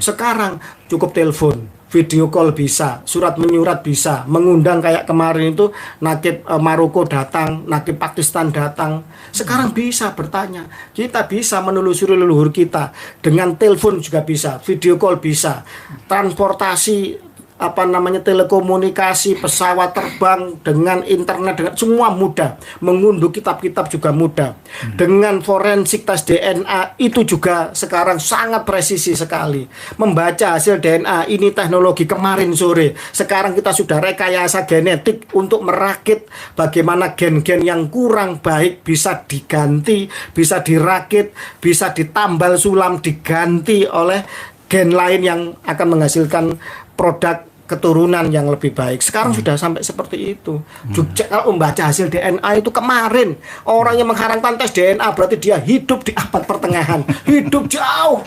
Speaker 3: Sekarang cukup telepon, video call bisa, surat menyurat bisa, mengundang kayak kemarin itu nakib Maroko datang, nakib Pakistan datang. Sekarang bisa bertanya, kita bisa menelusuri leluhur kita dengan telepon juga bisa, video call bisa, transportasi telekomunikasi, pesawat terbang, dengan internet, dengan semua mudah. Mengunduh kitab-kitab juga mudah. Dengan forensik tes DNA itu juga sekarang sangat presisi sekali. Membaca hasil DNA ini teknologi kemarin sore. Sekarang kita sudah rekayasa genetik untuk merakit bagaimana gen-gen yang kurang baik bisa diganti, bisa dirakit, bisa ditambal sulam, diganti oleh gen lain yang akan menghasilkan produk keturunan yang lebih baik. Sekarang sudah sampai seperti itu. Jogja kalau membaca hasil DNA itu kemarin orang yang mengharamkan tes DNA berarti dia hidup di abad pertengahan, hidup jauh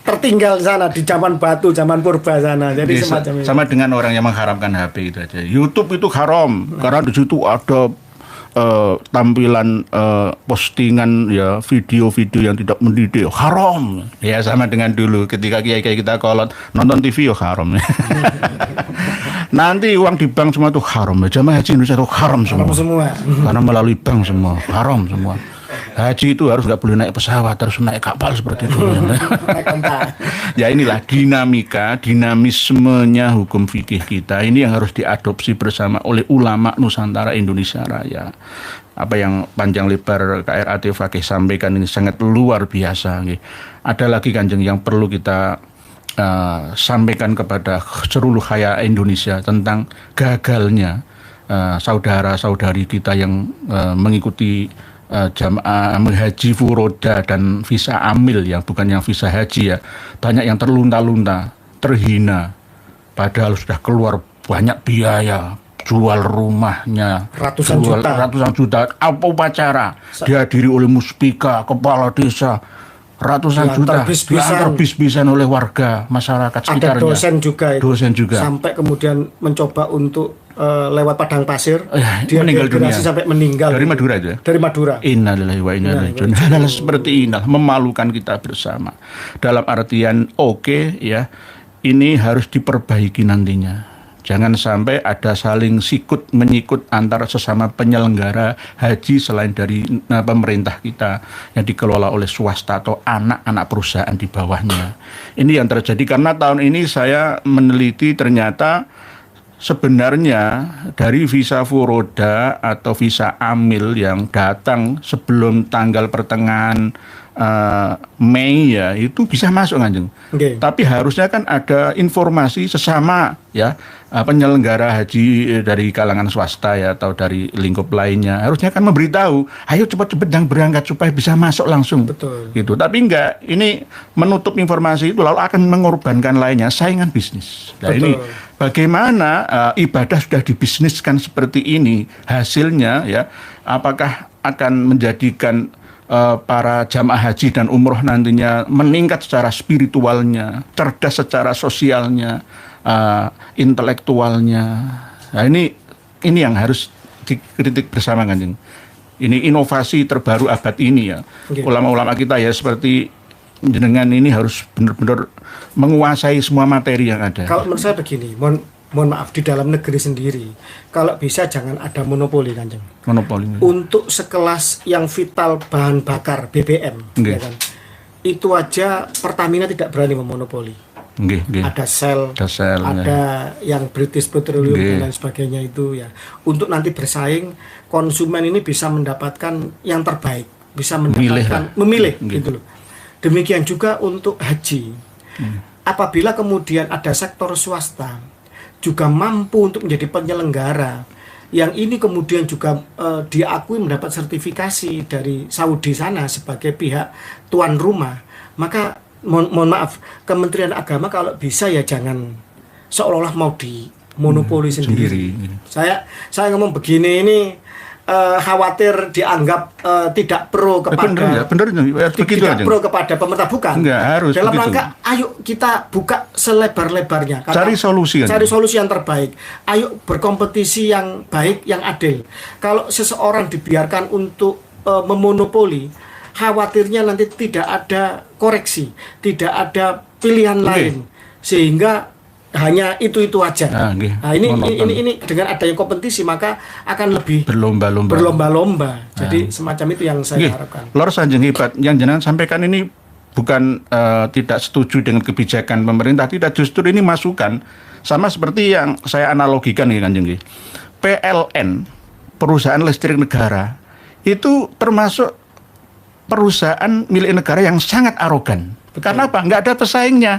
Speaker 3: tertinggal di sana di zaman batu, zaman purba sana. Jadi semacam itu.
Speaker 1: Sama dengan orang yang mengharamkan HP itu aja. YouTube itu haram karena di situ ada tampilan postingan ya video-video yang tidak mendidik, haram ya. Sama dengan dulu ketika kiai-kiai kita kolot nonton TV ya haram. Nanti uang di bank semua itu haram, jamaah haji Indonesia itu haram semua. Karena melalui bank semua haram semua. Haji itu harus nggak boleh naik pesawat, harus naik kapal seperti itu. Ya inilah dinamismenya hukum fikih kita. Ini yang harus diadopsi bersama oleh ulama Nusantara Indonesia Raya. Apa yang panjang lebar KRAT Fakih sampaikan ini sangat luar biasa. Ada lagi Kanjeng yang perlu kita sampaikan kepada seluruh rakyat Indonesia tentang gagalnya saudara-saudari kita yang mengikuti jamaah haji furoda dan visa amil ya, bukan yang visa haji ya. Banyak yang terlunta-lunta, terhina, padahal sudah keluar banyak biaya, jual rumahnya,
Speaker 3: ratusan
Speaker 1: juta, apa upacara dihadiri oleh muspika, kepala desa, ratusan juta diantar bis-bisan oleh warga masyarakat sekitarnya.
Speaker 3: Ada dosen juga sampai kemudian mencoba untuk lewat padang pasir, dia
Speaker 1: meninggal dunia
Speaker 3: sampai meninggal.
Speaker 1: Dari Madura itu ya? Dari
Speaker 3: Madura.
Speaker 1: Innalillahi wa inna ilaihi raji'un. Hal seperti ini memalukan kita bersama. Dalam artian ya, ini harus diperbaiki nantinya. Jangan sampai ada saling sikut menyikut antara sesama penyelenggara haji selain dari pemerintah kita yang dikelola oleh swasta atau anak-anak perusahaan di bawahnya. Ini yang terjadi karena tahun ini saya meneliti ternyata sebenarnya dari visa furoda atau visa amil yang datang sebelum tanggal pertengahan Mei ya itu bisa masuk Kanjeng. Tapi harusnya kan ada informasi sesama ya penyelenggara haji dari kalangan swasta ya atau dari lingkup lainnya harusnya kan memberitahu, ayo cepat-cepat yang berangkat supaya bisa masuk langsung.
Speaker 3: Betul.
Speaker 1: Gitu. Tapi enggak, ini menutup informasi itu lalu akan mengorbankan lainnya saingan bisnis. Nah, ini bagaimana ibadah sudah dibisniskan seperti ini hasilnya ya, apakah akan menjadikan para jamaah haji dan umroh nantinya meningkat secara spiritualnya, cerdas secara sosialnya, intelektualnya. Nah ini yang harus dikritik bersama Kanjeng. Ini inovasi terbaru abad ini ya. Ulama-ulama kita ya seperti jenengan ini harus benar-benar menguasai semua materi yang ada.
Speaker 3: Kalau menurut saya begini, mohon maaf, di dalam negeri sendiri kalau bisa jangan ada monopoli Kanjeng.
Speaker 1: Monopoli.
Speaker 3: Untuk sekelas yang vital bahan bakar BBM ya kan. Itu aja Pertamina tidak berani memonopoli. Ada Shell, ada yang British Petroleum dan lain sebagainya itu ya. Untuk nanti bersaing, konsumen ini bisa mendapatkan yang terbaik, bisa mendapatkan memilih gitu loh. Demikian juga untuk haji. Apabila kemudian ada sektor swasta juga mampu untuk menjadi penyelenggara yang ini kemudian juga diakui mendapat sertifikasi dari Saudi sana sebagai pihak tuan rumah, maka mohon maaf, Kementerian Agama kalau bisa ya jangan seolah-olah mau di monopoli sendiri. Saya ngomong begini ini khawatir dianggap tidak pro kepada pro kepada pemerintah, bukan.
Speaker 1: Harus
Speaker 3: dalam
Speaker 1: begitu.
Speaker 3: rangka ayo kita buka selebar-lebarnya,
Speaker 1: cari solusi
Speaker 3: yang terbaik, ayo berkompetisi yang baik, yang adil. Kalau seseorang dibiarkan untuk memonopoli, khawatirnya nanti tidak ada koreksi, tidak ada pilihan lain, sehingga hanya itu aja. Nah, ini dengan adanya kompetisi maka akan lebih berlomba-lomba. Jadi semacam itu yang saya harapkan.
Speaker 1: Lor Sanjeng hebat yang jenengan sampaikan ini bukan tidak setuju dengan kebijakan pemerintah, tidak, justru ini masukan sama seperti yang saya analogikan nih Kanjeng. PLN, perusahaan listrik negara, itu termasuk perusahaan milik negara yang sangat arogan. Betul. Karena apa? Nggak ada pesaingnya.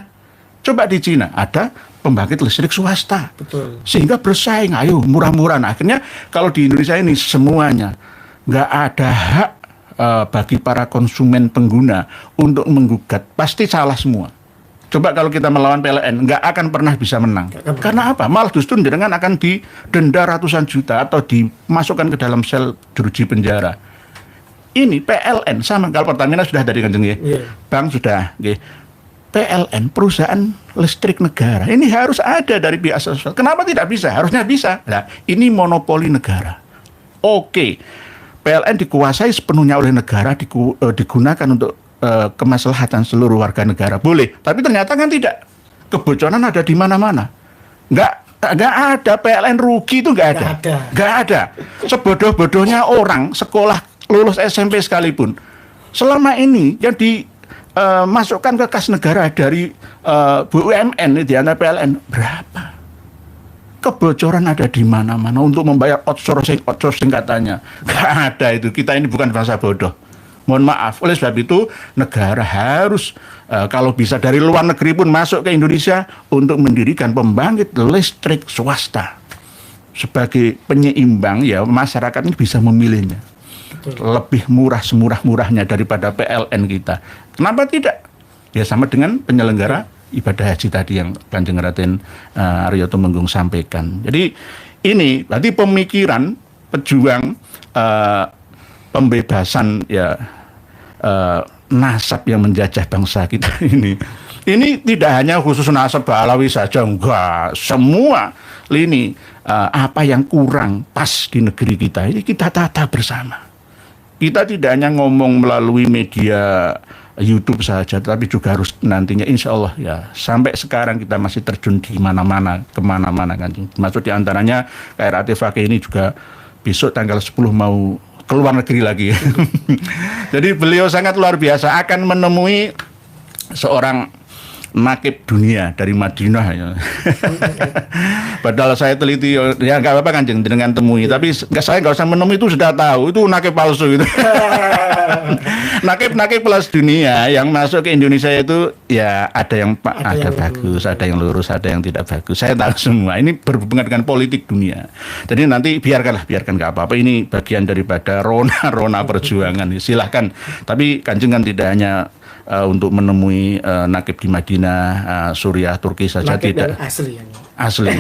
Speaker 1: Coba di Cina ada pembangkit listrik swasta.
Speaker 3: Betul.
Speaker 1: Sehingga bersaing, ayo murah-murahan. Akhirnya kalau di Indonesia ini semuanya nggak ada hak bagi para konsumen pengguna untuk menggugat. Pasti salah semua. Coba kalau kita melawan PLN, nggak akan pernah bisa menang. Karena apa? Malah justru dengan akan didenda ratusan juta atau dimasukkan ke dalam sel jeruji penjara. Ini PLN sama, kalau Pertamina sudah dari Kanjeng ya. Bank sudah, nggih. PLN perusahaan listrik negara. Ini harus ada dari pihak swasta. Kenapa tidak bisa? Harusnya bisa. Nah, ini monopoli negara. Oke. PLN dikuasai sepenuhnya oleh negara, digunakan untuk kemaslahatan seluruh warga negara, boleh. Tapi ternyata kan tidak. Kebocoran ada di mana-mana. Nggak ada. PLN rugi itu nggak ada. Sebodoh-bodohnya orang sekolah lulus SMP sekalipun, selama ini yang dimasukkan ke kas negara dari BUMN di antara PLN berapa? Kebocoran ada di mana-mana untuk membayar outsourcing katanya. Nggak ada itu. Kita ini bukan bangsa bodoh. Mohon maaf, oleh sebab itu negara harus kalau bisa dari luar negeri pun masuk ke Indonesia untuk mendirikan pembangkit listrik swasta sebagai penyeimbang, ya masyarakat ini bisa memilihnya. Lebih murah, semurah-murahnya daripada PLN kita. Kenapa tidak? Ya sama dengan penyelenggara ibadah haji tadi yang Kanjeng Raden Arya Tumenggung sampaikan. Jadi ini berarti pemikiran pejuang pembebasan ya nasab yang menjajah bangsa kita ini. Ini tidak hanya khusus nasab Balawi saja, enggak. Semua lini apa yang kurang pas di negeri kita ini kita tata bersama. Kita tidak hanya ngomong melalui media YouTube saja, tapi juga harus nantinya insya Allah ya sampai sekarang kita masih terjun di mana-mana, kemana-mana kan. Termasuk diantaranya KRAT Fakih ini juga besok tanggal 10 mau keluar negeri lagi. Jadi beliau sangat luar biasa, akan menemui seorang nakib dunia dari Madinah ya. Padahal saya teliti ya nggak apa-apa Kanjeng dengan temui, tapi saya nggak usah menemui, itu sudah tahu itu nakib palsu gitu. Nakib kelas dunia yang masuk ke Indonesia itu ya ada yang bagus, ada yang lurus, ada yang tidak bagus. Saya tahu semua. Ini berhubungan dengan politik dunia. Jadi nanti biarkan nggak apa-apa. Ini bagian daripada rona perjuangan. Silahkan. Tapi Kanjeng kan tidak hanya untuk menemui nakib di Madinah, Suriah, Turki saja, nakib tidak. Asli.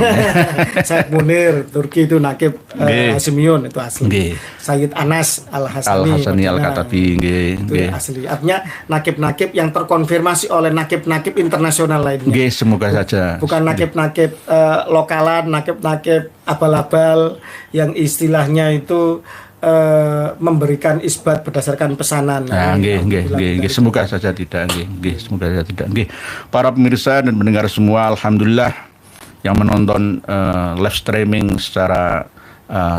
Speaker 3: Said Munir, Turki itu nakib Hasimion itu asli. Sayyid Anas Al-Hasani
Speaker 1: Al-Katabi
Speaker 3: itu asli. Artinya nakib-nakib yang terkonfirmasi oleh nakib-nakib internasional lainnya.
Speaker 1: Semoga saja.
Speaker 3: Bukan nakib-nakib lokalan, nakib-nakib abal-abal yang istilahnya itu memberikan isbat berdasarkan pesanan.
Speaker 1: Semoga saja tidak. Semoga saja tidak. Para pemirsa dan pendengar semua, alhamdulillah yang menonton live streaming secara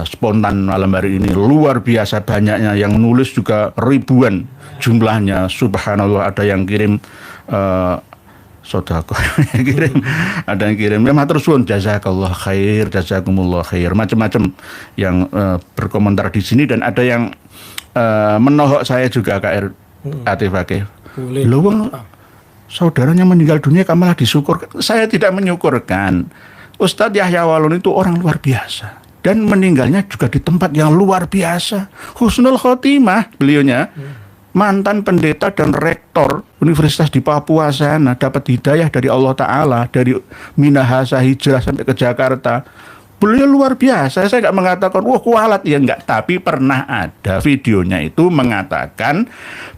Speaker 1: spontan malam hari ini luar biasa banyaknya, yang nulis juga ribuan jumlahnya. Subhanallah, ada yang kirim sodako, ada yang kirim ya matur suwun, jazakallah khair, jazakumullah khair, macam-macam yang berkomentar di sini, dan ada yang menohok saya juga KRAT Fakih. Loh, saudaranya meninggal dunia kok malah disyukur. Saya tidak menyukurkan. Ustadz Yahya Walon itu orang luar biasa dan meninggalnya juga di tempat yang luar biasa. Husnul khotimah beliaunya. Mantan pendeta dan rektor universitas di Papua sana, dapat hidayah dari Allah Ta'ala, dari Minahasa hijrah sampai ke Jakarta. Beliau luar biasa. Saya nggak mengatakan wah kualat, ya enggak, tapi pernah ada videonya itu mengatakan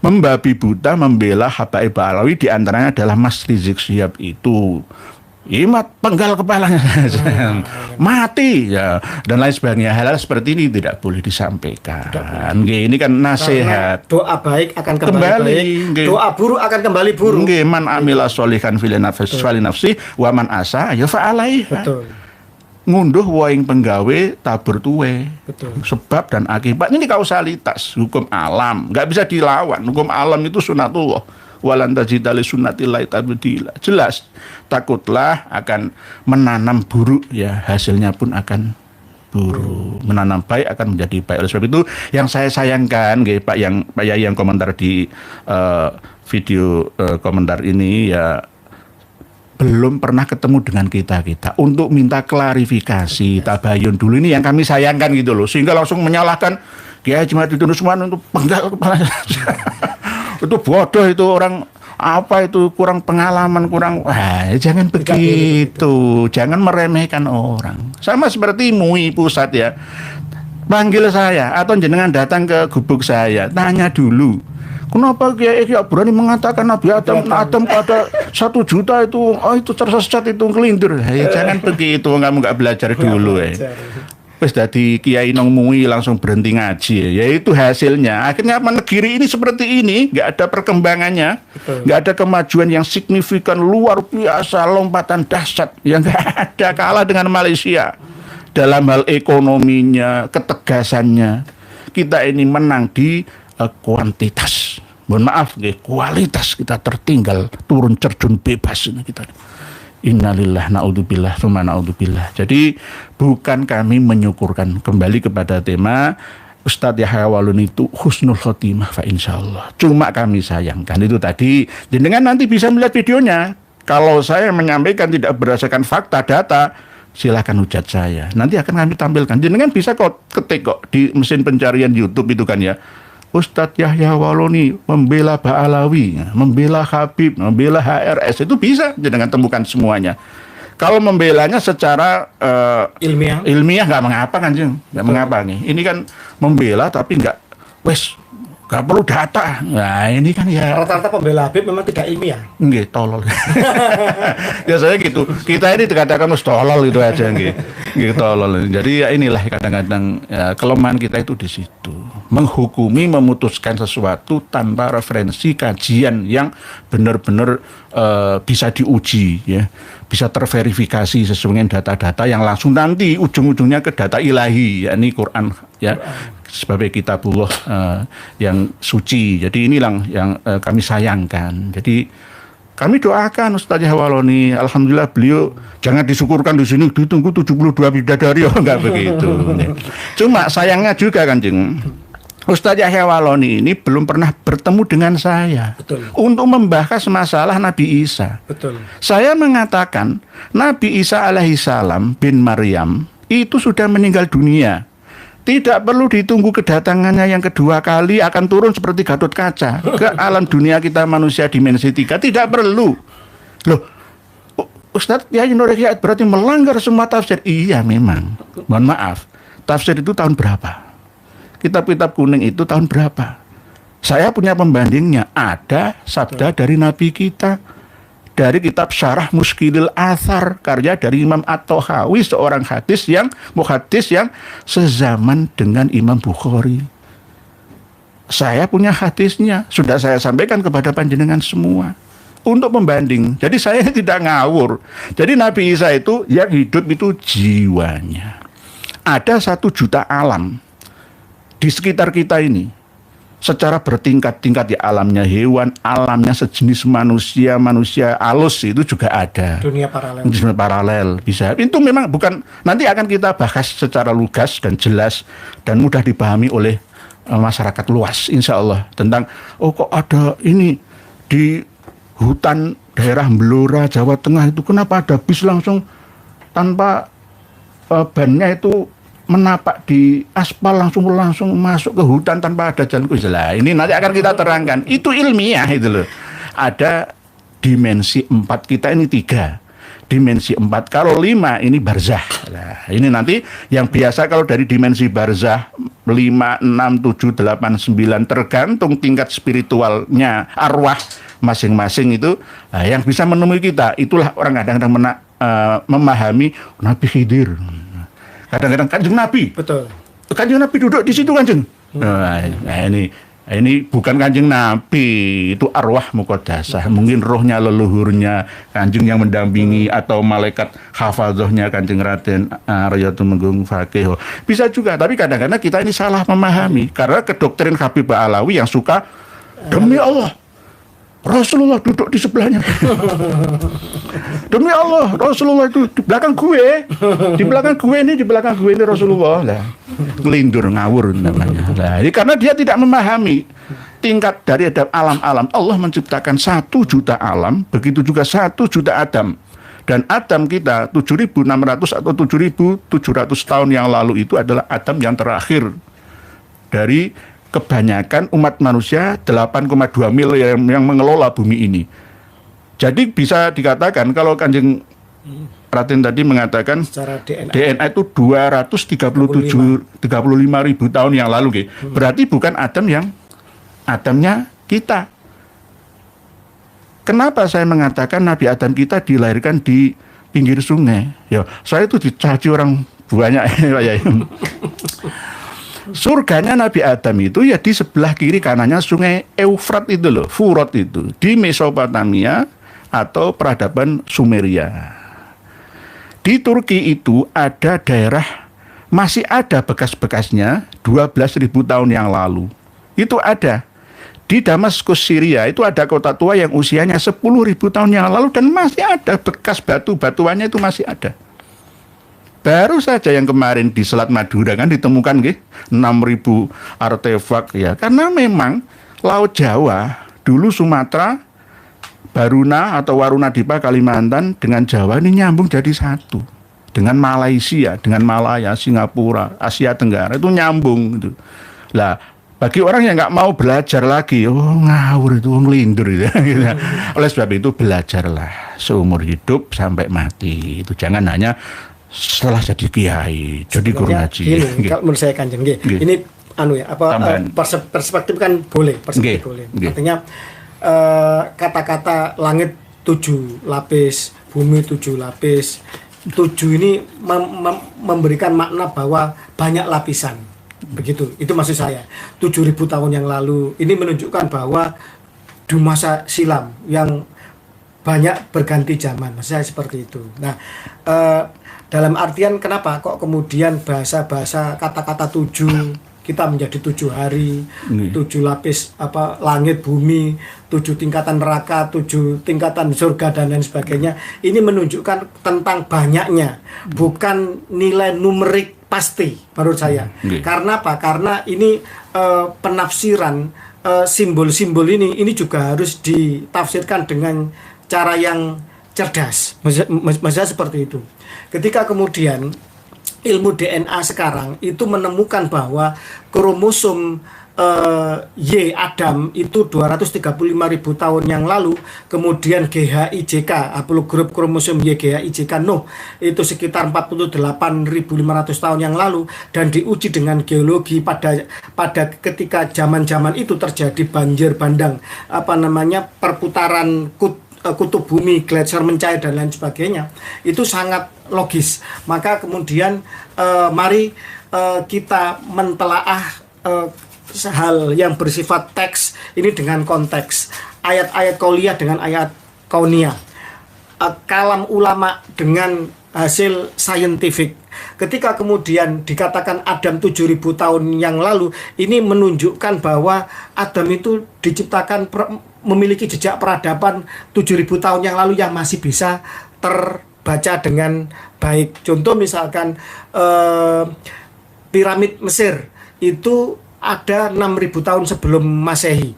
Speaker 1: membabi buta membela Habaib Balawi, di antaranya adalah Mas Rizik Syihab itu. Imat penggal kepalanya mati ya, dan lain sebagainya. Hal-hal seperti ini tidak boleh disampaikan. Ini kan nasihat.
Speaker 3: Doa baik akan kembali baik, doa buruk akan kembali buruk.
Speaker 1: Man amila sholihan fil nafsi wa man asa ya fa'alaiha.
Speaker 3: Betul.
Speaker 1: Ngunduh waing penggawe tabur tuwe.
Speaker 3: Betul.
Speaker 1: Sebab dan akibat ini kausalitas, hukum alam, nggak bisa dilawan. Hukum alam itu sunatullah. Walan tajida li sunnatillahi tabdila. Jelas, takutlah akan menanam buruk, ya hasilnya pun akan buruk. Menanam baik akan menjadi baik. Oleh sebab itu yang saya sayangkan, Pak Yai yang komentar di video komentar ini, ya belum pernah ketemu dengan kita untuk minta klarifikasi, tabayun dulu. Ini yang kami sayangkan gitu loh, sehingga langsung menyalahkan Kiai Haji Madudin Usman untuk penggal kepala. Itu bodoh, itu orang apa itu kurang pengalaman, kurang, wah jangan begitu, jangan meremehkan orang. Sama seperti MUI pusat ya, panggil saya atau jenengan datang ke gubuk saya, tanya dulu, kenapa Kiai berani mengatakan Nabi Adam pada 1 juta itu, oh itu tersesat, itu kelindur. Hey, jangan begitu, kamu nggak belajar dulu Wes dadi kiai nang MUI langsung berhenti ngaji ya itu hasilnya. Akhirnya apa, negeri ini seperti ini, nggak ada perkembangannya, nggak ada kemajuan yang signifikan luar biasa, lompatan dahsyat yang nggak ada, kalah dengan Malaysia dalam hal ekonominya, ketegasannya. Kita ini menang di kuantitas, mohon maaf kualitas kita tertinggal, turun terjun bebas ini kita. Innalillah naudzubillah tsumma naudzubillah. Jadi bukan kami menyukurkan, kembali kepada tema Ustadz Yahya Waluni itu husnul khotimah fa insyaallah. Cuma kami sayangkan itu tadi, jenengan nanti bisa melihat videonya. Kalau saya menyampaikan tidak berdasarkan fakta data, silakan hujat saya. Nanti akan kami tampilkan. Jenengan bisa kok ketik kok di mesin pencarian YouTube itu kan ya. Ustadz Yahya Waluni membela Ba'alawi, membela Habib, membela HRS, itu bisa jangan temukan semuanya. Kalau membelanya secara ilmiah nggak mengapa kan, nggak mengapa nih. Ini kan membela tapi nggak perlu data. Nah ini kan ya
Speaker 3: rata-rata pembela Habib memang tidak ilmiah.
Speaker 1: Nggih, tolol. Ya saya gitu. Kita ini dikatakan tolol itu aja nggih. Nggih tolol. Jadi ya inilah kadang-kadang ya, kelemahan kita itu di situ. Menghukumi, memutuskan sesuatu tanpa referensi kajian yang benar-benar bisa diuji ya. Bisa terverifikasi sesuai dengan data-data yang langsung nanti ujung-ujungnya ke data ilahi, yakni Quran ya. Sebagai kitabullah yang suci. Jadi inilah yang kami sayangkan. Jadi kami doakan Ustadz Yahya Waluni, alhamdulillah beliau jangan disyukurkan di sini ditunggu 72 bidadari, enggak begitu. Cuma sayangnya juga Kanjeng, Ustadz Yahya Waluni ini belum pernah bertemu dengan saya.
Speaker 3: Betul.
Speaker 1: Untuk membahas masalah Nabi Isa.
Speaker 3: Betul.
Speaker 1: Saya mengatakan Nabi Isa alaihissalam bin Maryam itu sudah meninggal dunia. Tidak perlu ditunggu kedatangannya yang kedua kali akan turun seperti Gatot Kaca ke alam dunia kita manusia dimensi 3. Tidak perlu. Loh, Ustadz Yahya berarti melanggar semua tafsir. Iya memang. Mohon maaf. Tafsir itu tahun berapa? Kitab-kitab kuning itu tahun berapa? Saya punya pembandingnya. Ada sabda dari Nabi kita. Dari kitab Syarah Muskilil Athar, karya dari Imam At-Tahawi, seorang muhaddis yang sezaman dengan Imam Bukhari. Saya punya hadisnya, sudah saya sampaikan kepada panjenengan semua untuk membanding. Jadi saya tidak ngawur. Jadi Nabi Isa itu yang hidup itu jiwanya. Ada 1 juta alam di sekitar kita ini. Secara bertingkat-tingkat ya, alamnya hewan, alamnya sejenis manusia alus itu juga ada. Dunia paralel bisa. Itu memang bukan, nanti akan kita bahas secara lugas dan jelas dan mudah dipahami oleh masyarakat luas insya Allah tentang kok ada ini di hutan daerah Blora Jawa Tengah itu kenapa ada bis langsung tanpa bannya itu menapak di aspal langsung masuk ke hutan tanpa ada jalan khusus. Lah ini nanti akan kita terangkan. Itu ilmiah itu loh. Ada dimensi 4, kita ini 3. Dimensi 4, kalau 5 ini barzah. Nah, ini nanti yang biasa kalau dari dimensi barzah 5, 6, 7, 8, 9 tergantung tingkat spiritualnya arwah masing-masing itu. Nah, yang bisa menemui kita itulah orang kadang-kadang memahami Nabi Khidir. Kadang-kadang Kanjeng Nabi. Betul. Kanjeng Nabi duduk di situ Kanjeng. Nah, ini bukan Kanjeng Nabi, itu arwah muqaddasah. Mungkin rohnya leluhurnya Kanjeng yang mendampingi atau malaikat hafadzahnya Kanjeng Raden Arya Tumenggung Fakih. Bisa juga, tapi kadang-kadang kita ini salah memahami karena kedoktrin Habib Ba'alawi yang suka demi Allah Rasulullah duduk di sebelahnya. Demi Allah, Rasulullah itu di belakang gue. Di belakang gue ini Rasulullah. Lah, ngelindur ngawur namanya. Lah, ini karena dia tidak memahami tingkat dari alam-alam. Allah menciptakan 1 juta alam, begitu juga 1 juta Adam. Dan Adam kita 7.600 atau 7.700 tahun yang lalu itu adalah Adam yang terakhir dari kebanyakan umat manusia 8,2 miliar yang mengelola bumi ini. Jadi bisa dikatakan kalau Kanjeng Raden tadi mengatakan
Speaker 3: secara
Speaker 1: DNA itu 235 ribu tahun yang lalu, gitu. Berarti bukan Adamnya kita. Kenapa saya mengatakan Nabi Adam kita dilahirkan di pinggir sungai? Ya, saya itu dicaci orang banyak. Surganya Nabi Adam itu ya di sebelah kiri kanannya sungai Eufrat itu loh, Furat itu, di Mesopotamia atau peradaban Sumeria. Di Turki itu ada daerah, masih ada bekas-bekasnya 12.000 tahun yang lalu. Itu ada. Di Damaskus, Syria itu ada kota tua yang usianya 10.000 tahun yang lalu dan masih ada bekas batu-batuannya, itu masih ada. Baru saja yang kemarin di Selat Madura kan ditemukan 6.000 artefak ya. Karena memang Laut Jawa, dulu Sumatera, Baruna atau Warunadipa Kalimantan dengan Jawa ini nyambung jadi satu. Dengan Malaysia, dengan Malaya, Singapura, Asia Tenggara itu nyambung gitu. Lah, bagi orang yang nggak mau belajar lagi, ngawur itu, ngelindur gitu. Oleh sebab itu belajarlah seumur hidup sampai mati. Itu jangan hanya setelah jadi kiai, jadi guru ngaji.
Speaker 3: Gini, kalau menurut saya Kanjeng, ini perspektif kan boleh, perspektif boleh. Artinya kata-kata langit 7 lapis, bumi 7 lapis, 7 ini memberikan makna bahwa banyak lapisan. Begitu, itu maksud saya. 7.000 tahun yang lalu ini menunjukkan bahwa di masa silam yang banyak berganti zaman, maksud saya seperti itu. Nah, dalam artian kenapa kok kemudian bahasa-bahasa kata-kata 7 kita menjadi 7 hari, 7 lapis langit bumi, 7 tingkatan neraka, 7 tingkatan surga dan lain sebagainya. Ini menunjukkan tentang banyaknya, bukan nilai numerik pasti menurut saya. Karena apa? Karena ini penafsiran simbol-simbol ini juga harus ditafsirkan dengan cara yang cerdas. Maksudnya seperti itu. Ketika kemudian ilmu DNA sekarang itu menemukan bahwa kromosom Y Adam itu 235.000 tahun yang lalu, kemudian GHIJK haplogrup kromosom Y GHIJK Nuh itu sekitar 48.500 tahun yang lalu, dan diuji dengan geologi pada ketika zaman-zaman itu terjadi banjir bandang, perputaran kutub bumi, gletser mencair dan lain sebagainya, itu sangat logis. Maka kemudian mari kita mentelaah hal yang bersifat teks ini dengan konteks, ayat-ayat qauliyah dengan ayat kauniyah, kalam ulama dengan hasil saintifik. Ketika kemudian dikatakan Adam 7.000 tahun yang lalu, ini menunjukkan bahwa Adam itu diciptakan memiliki jejak peradaban 7.000 tahun yang lalu yang masih bisa terbaca dengan baik. Contoh misalkan piramid Mesir itu ada 6.000 tahun sebelum Masehi.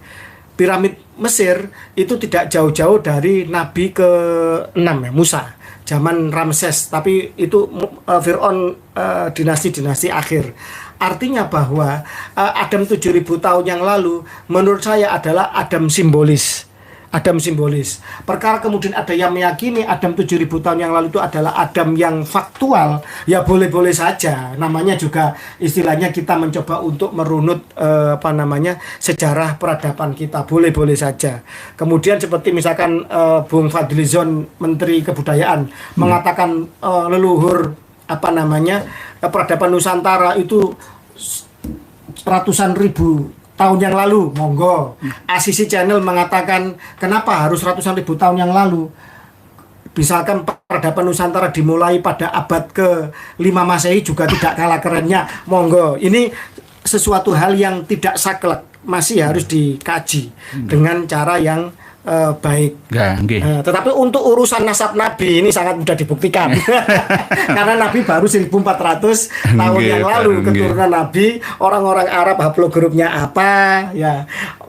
Speaker 3: Piramid Mesir itu tidak jauh-jauh dari Nabi ke-6 Musa, zaman Ramses, tapi itu Fir'aun dinasti-dinasti akhir. Artinya bahwa Adam 7.000 tahun yang lalu menurut saya adalah Adam simbolis. Adam simbolis. Perkara kemudian ada yang meyakini Adam 7.000 tahun yang lalu itu adalah Adam yang faktual, ya boleh-boleh saja. Namanya juga istilahnya kita mencoba untuk merunut sejarah peradaban kita, boleh-boleh saja. Kemudian seperti misalkan Bung Fadlizon Menteri Kebudayaan mengatakan leluhur peradaban Nusantara itu ratusan ribu tahun yang lalu, monggo. Asisi Channel mengatakan kenapa harus ratusan ribu tahun yang lalu. Misalkan peradaban Nusantara dimulai pada abad ke-5 Masehi juga tidak kalah kerennya, monggo. Ini sesuatu hal yang tidak saklek, masih harus dikaji dengan cara yang baik. Tetapi untuk urusan nasab Nabi ini sangat mudah dibuktikan. Karena Nabi baru 1.400 tahun yang lalu keturunan Nabi, orang-orang Arab haplogrupnya apa, ya.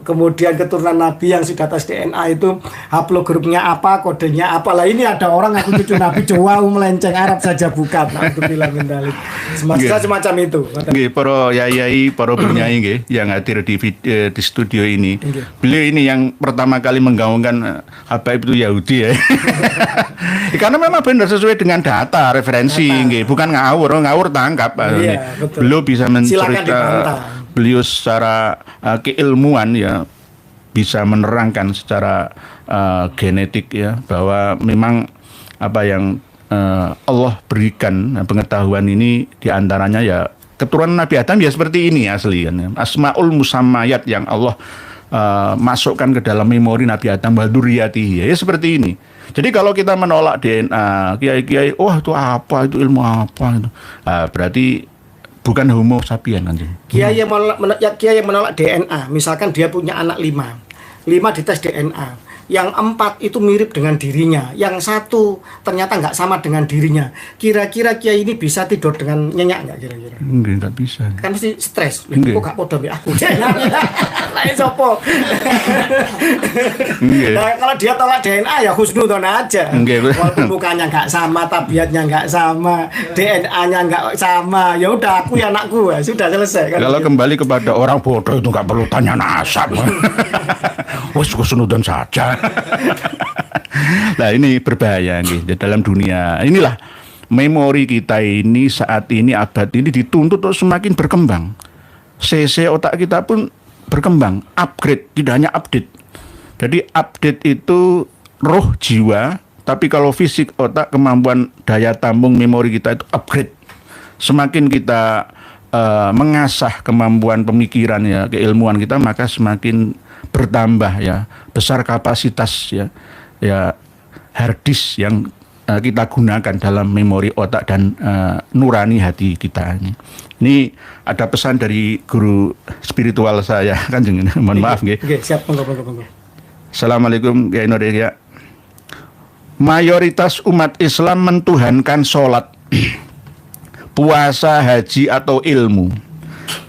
Speaker 3: kemudian keturunan Nabi yang sudah tes DNA itu haplogrupnya apa, kodenya apa. Lah ini ada orang aku cucu Nabi Jawa melenceng Arab saja bukan. Nah, untuk bilang mendalik. Semacam itu.
Speaker 1: Nggih, para yai, para penyanyi nggih yang hadir di studio ini. Beliau ini yang pertama kali menggaungkan Habaib itu Yahudi ya. Karena memang benar sesuai dengan data, referensi nggih, bukan ngawur tangkap.
Speaker 3: Iya, betul.
Speaker 1: Beliau bisa mencerita beliau secara keilmuan ya bisa menerangkan secara genetik ya bahwa memang apa yang Allah berikan pengetahuan ini diantaranya ya keturunan Nabi Adam ya seperti ini asli kan. Asmaul musammayat yang Allah masukkan ke dalam memori Nabi Adam wa dzurriyyatihi ya seperti ini. Jadi kalau kita menolak DNA, kiai-kiai, itu apa, itu ilmu apa itu. Berarti bukan homo sapien nanti.
Speaker 3: Kiai yang menolak DNA, misalkan dia punya anak 5 dites DNA. Yang 4 itu mirip dengan dirinya, yang 1 ternyata nggak sama dengan dirinya. Kira-kira kiai ini bisa tidur dengan nyenyak nggak kira-kira?
Speaker 1: Nggak bisa.
Speaker 3: Kan mesti stres. Kok gak podo mbek aku? Lain sopo. Nah, kalau dia tolak DNA ya husnudon aja. Walaupun mukanya nggak sama, tabiatnya nggak sama, DNA-nya nggak sama, ya udah aku ya anakku, ya sudah selesai. Kan
Speaker 1: kalau gitu. Kembali kepada orang bodoh itu nggak perlu tanya nasab. Wes husnudon saja. Nah ini berbahaya nih di dalam dunia. Inilah memori kita ini saat ini abad ini dituntut untuk semakin berkembang. CC otak kita pun berkembang, upgrade, tidak hanya update. Jadi update itu roh jiwa, tapi kalau fisik otak, kemampuan daya tampung memori kita itu upgrade. Semakin kita mengasah kemampuan pemikiran ya, keilmuan kita, maka semakin bertambah ya, besar kapasitas ya hard disk yang kita gunakan dalam memori otak dan nurani hati kita. Ini ada pesan dari guru spiritual saya Kanjeng. Mohon maaf nggih.
Speaker 3: Oke, siap, monggo.
Speaker 1: Assalamualaikum Kiai Nur Yahya. Mayoritas umat Islam mentuhankan sholat, puasa, haji atau ilmu.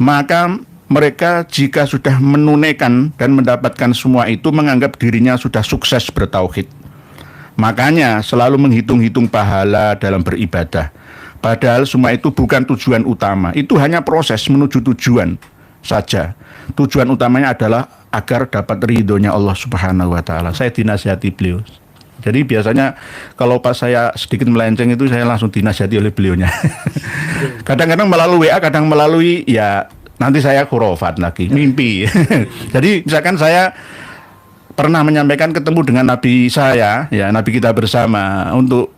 Speaker 1: Maka mereka jika sudah menunaikan dan mendapatkan semua itu menganggap dirinya sudah sukses bertauhid. Makanya selalu menghitung-hitung pahala dalam beribadah. Padahal semua itu bukan tujuan utama. Itu hanya proses menuju tujuan saja. Tujuan utamanya adalah agar dapat ridhonya Allah Subhanahu wa taala. Saya dinasihati beliau. Jadi biasanya kalau pas saya sedikit melenceng itu saya langsung dinasihati oleh beliaunya. Kadang-kadang melalui WA, kadang melalui ya nanti saya khurafat lagi, mimpi. Jadi misalkan saya pernah menyampaikan ketemu dengan Nabi saya, ya Nabi kita bersama untuk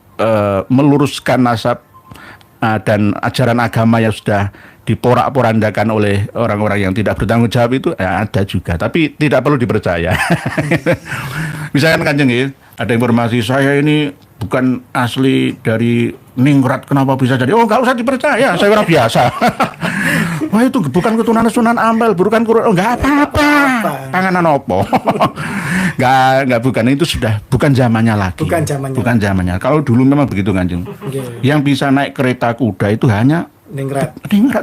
Speaker 1: meluruskan nasab dan ajaran agama yang sudah diporak-porandakan oleh orang-orang yang tidak bertanggung jawab itu ya, ada juga, tapi tidak perlu dipercaya. Misalkan Kanjeng, ada informasi saya ini bukan asli dari Ningrat, kenapa bisa jadi? Oh, nggak usah dipercaya, saya orang biasa. Wah, itu bukan keturunan Sunan Ampel, bukan nggak apa-apa. Panganan opo? Nggak, bukan, itu sudah bukan zamannya lagi. Bukan zamannya. Kalau dulu memang begitu Kanjeng. Yang bisa naik kereta kuda itu hanya Ningrat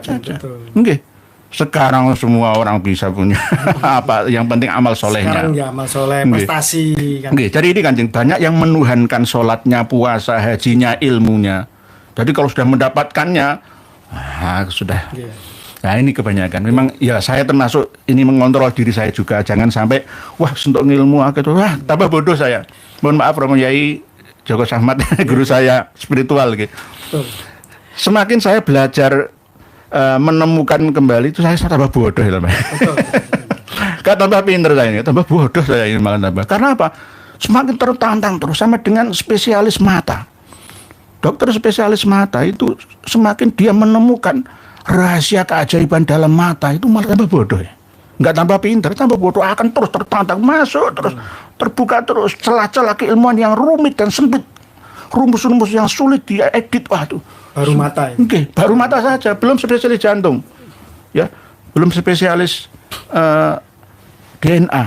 Speaker 1: saja. Nggih. Sekarang semua orang bisa punya apa, yang penting amal solehnya.
Speaker 3: Sekarang ya amal soleh, prestasi kan.
Speaker 1: Jadi ini Kanjeng, banyak yang menuhankan sholatnya, puasa, hajinya, ilmunya. Jadi kalau sudah mendapatkannya, sudah. Nah ini kebanyakan. Memang ya saya termasuk ini mengontrol diri saya juga. Jangan sampai untuk ilmu gitu, tambah bodoh saya. Mohon maaf Romo Yai Joko Sahmat, guru saya spiritual gitu. Semakin saya belajar menemukan kembali itu saya tambah bodoh ya, Gak tambah pinter saya ini, tambah bodoh saya ini malah tambah. Karena apa? Semakin tertantang terus, sama dengan spesialis mata. Dokter spesialis mata itu semakin dia menemukan rahasia keajaiban dalam mata itu malah tambah bodoh ya. Nggak tambah pinter, tambah bodoh, akan terus tertantang masuk terus, terbuka terus celah-celah keilmuan yang rumit dan sempit, rumus-rumus yang sulit diedit. Waduh.
Speaker 3: Baru mata.
Speaker 1: Baru mata saja, belum spesialis jantung, ya, belum spesialis DNA.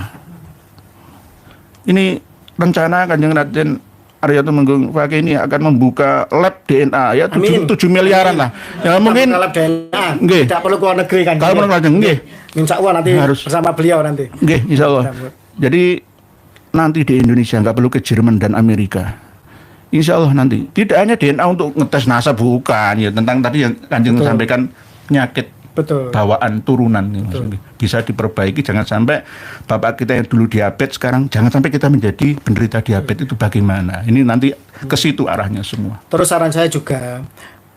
Speaker 1: Ini rencana Kanjeng Raden Arya Tumenggung pakai ini akan membuka lab DNA ya 7 miliaran lah. Ya mungkin
Speaker 3: lab DNA.
Speaker 1: Nggih.
Speaker 3: Tidak perlu ke luar negeri kan.
Speaker 1: Kalau menurut nggih.
Speaker 3: Insya Allah nanti
Speaker 1: Harus.
Speaker 3: bersama beliau nanti.
Speaker 1: Nggih, insya Allah. Jadi nanti di Indonesia nggak perlu ke Jerman dan Amerika. Insya Allah nanti tidak hanya DNA untuk ngetes nasab, bukan ya, tentang tadi yang Kanjeng sampaikan penyakit bawaan turunan bisa diperbaiki. Jangan sampai bapak kita yang dulu diabetes sekarang jangan sampai kita menjadi penderita diabetes. Itu bagaimana? Ini nanti ke situ arahnya semua.
Speaker 3: Terus saran saya juga,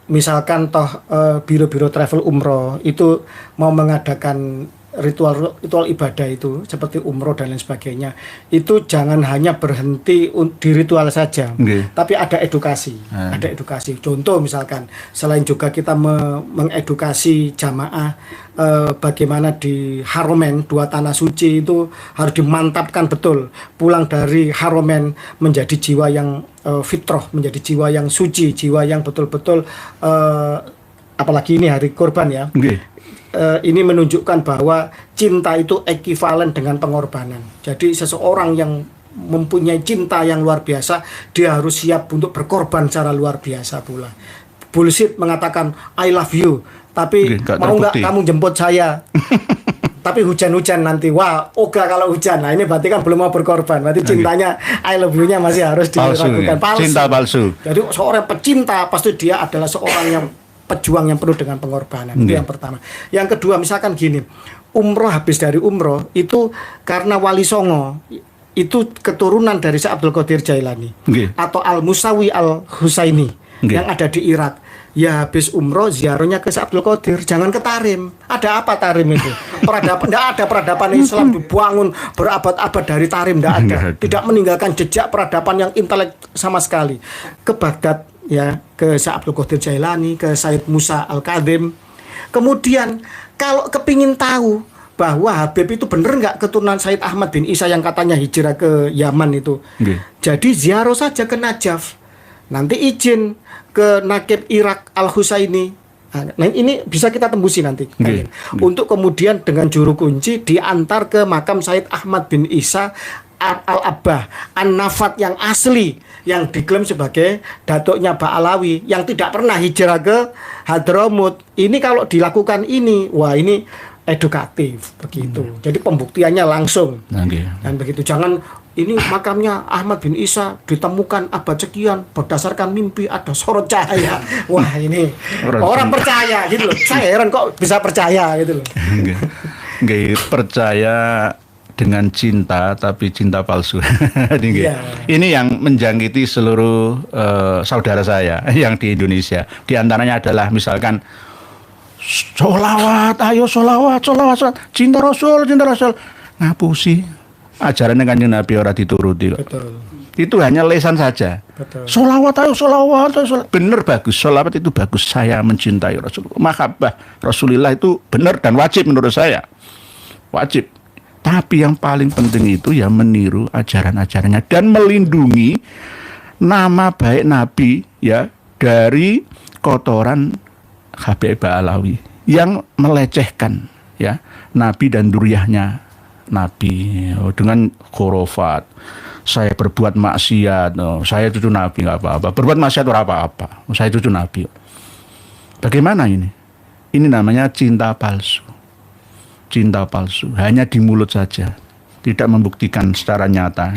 Speaker 3: misalkan toh biro-biro travel umroh itu mau mengadakan ritual ibadah itu seperti umroh dan lain sebagainya, itu jangan hanya berhenti di ritual saja, tapi ada edukasi. Ada edukasi. Contoh misalkan selain juga kita mengedukasi jamaah bagaimana di Haromen, 2 tanah suci itu harus dimantapkan betul, pulang dari Haromen menjadi jiwa yang fitrah, menjadi jiwa yang suci, jiwa yang betul-betul apalagi ini hari kurban ya. Ini menunjukkan bahwa cinta itu ekivalen dengan pengorbanan. Jadi seseorang yang mempunyai cinta yang luar biasa, dia harus siap untuk berkorban secara luar biasa pula. Bullshit mengatakan I love you, tapi mau nggak kamu jemput saya? Tapi hujan-hujan nanti, wah oga kalau hujan. Nah ini berarti kan belum mau berkorban. Berarti cintanya I love you-nya masih harus dilakukan. Palsu.
Speaker 1: Cinta palsu.
Speaker 3: Jadi seorang pecinta pasti dia adalah seorang yang pejuang yang penuh dengan pengorbanan. Itu yang pertama. Yang kedua, misalkan gini, umroh, habis dari umroh itu karena Wali Songo itu keturunan dari Syekh Abdul Qadir Jailani atau Al-Musawi Al-Husaini yang ada di Irak. Ya habis umroh ziarahnya ke Syekh Abdul Qadir, jangan ke Tarim. Ada apa Tarim itu? Peradaban, tidak ada peradaban Islam dibangun berabad-abad dari Tarim, tidak ada. Tidak meninggalkan jejak peradaban yang intelek sama sekali. Ke Baghdad ya, ke Syekh Abdul Qadir Jailani, ke Sayyid Musa Al-Kadhim. Kemudian kalau kepingin tahu bahwa Habib itu bener nggak keturunan Sayyid Ahmad bin Isa yang katanya hijrah ke Yaman itu, jadi ziarah saja ke Najaf. Nanti izin ke Nakib Irak Al-Husaini. Nah ini bisa kita tembusi nanti. Untuk kemudian dengan juru kunci diantar ke makam Sayyid Ahmad bin Isa Al-Abbah An-Nafat yang asli, yang diklaim sebagai datuknya Ba'alawi, yang tidak pernah hijrah ke Hadramut. Ini kalau dilakukan ini, wah ini edukatif begitu. Jadi pembuktiannya langsung. Dan begitu, jangan ini makamnya Ahmad bin Isa ditemukan abad sekian berdasarkan mimpi ada sorot cahaya. Wah ini orang percaya gitu loh. Saya heran kok bisa percaya gitu loh.
Speaker 1: Nggak percaya dengan cinta tapi cinta palsu. Ini yang menjangkiti seluruh saudara saya yang di Indonesia. Di antaranya adalah misalkan sholawat, ayo sholawat, cinta Rasul. Ngapusi ajarannya Kanjeng Nabi ora dituruti kok. Itu hanya lesan saja. Sholawat, ayo sholawat. Bener, bagus, sholawat itu bagus. Saya mencintai Rasul. Mahabbah Rasulillah itu benar dan wajib menurut saya. Wajib. Tapi yang paling penting itu ya meniru ajaran-ajarannya dan melindungi nama baik Nabi ya dari kotoran Habib Ba'alawi yang melecehkan ya Nabi dan duriyahnya Nabi dengan khurafat. Saya berbuat maksiat, saya cucu Nabi nggak apa-apa. Berbuat maksiat ora apa-apa, saya cucu Nabi. Bagaimana ini? Ini namanya cinta palsu. Cinta palsu, hanya di mulut saja, tidak membuktikan secara nyata.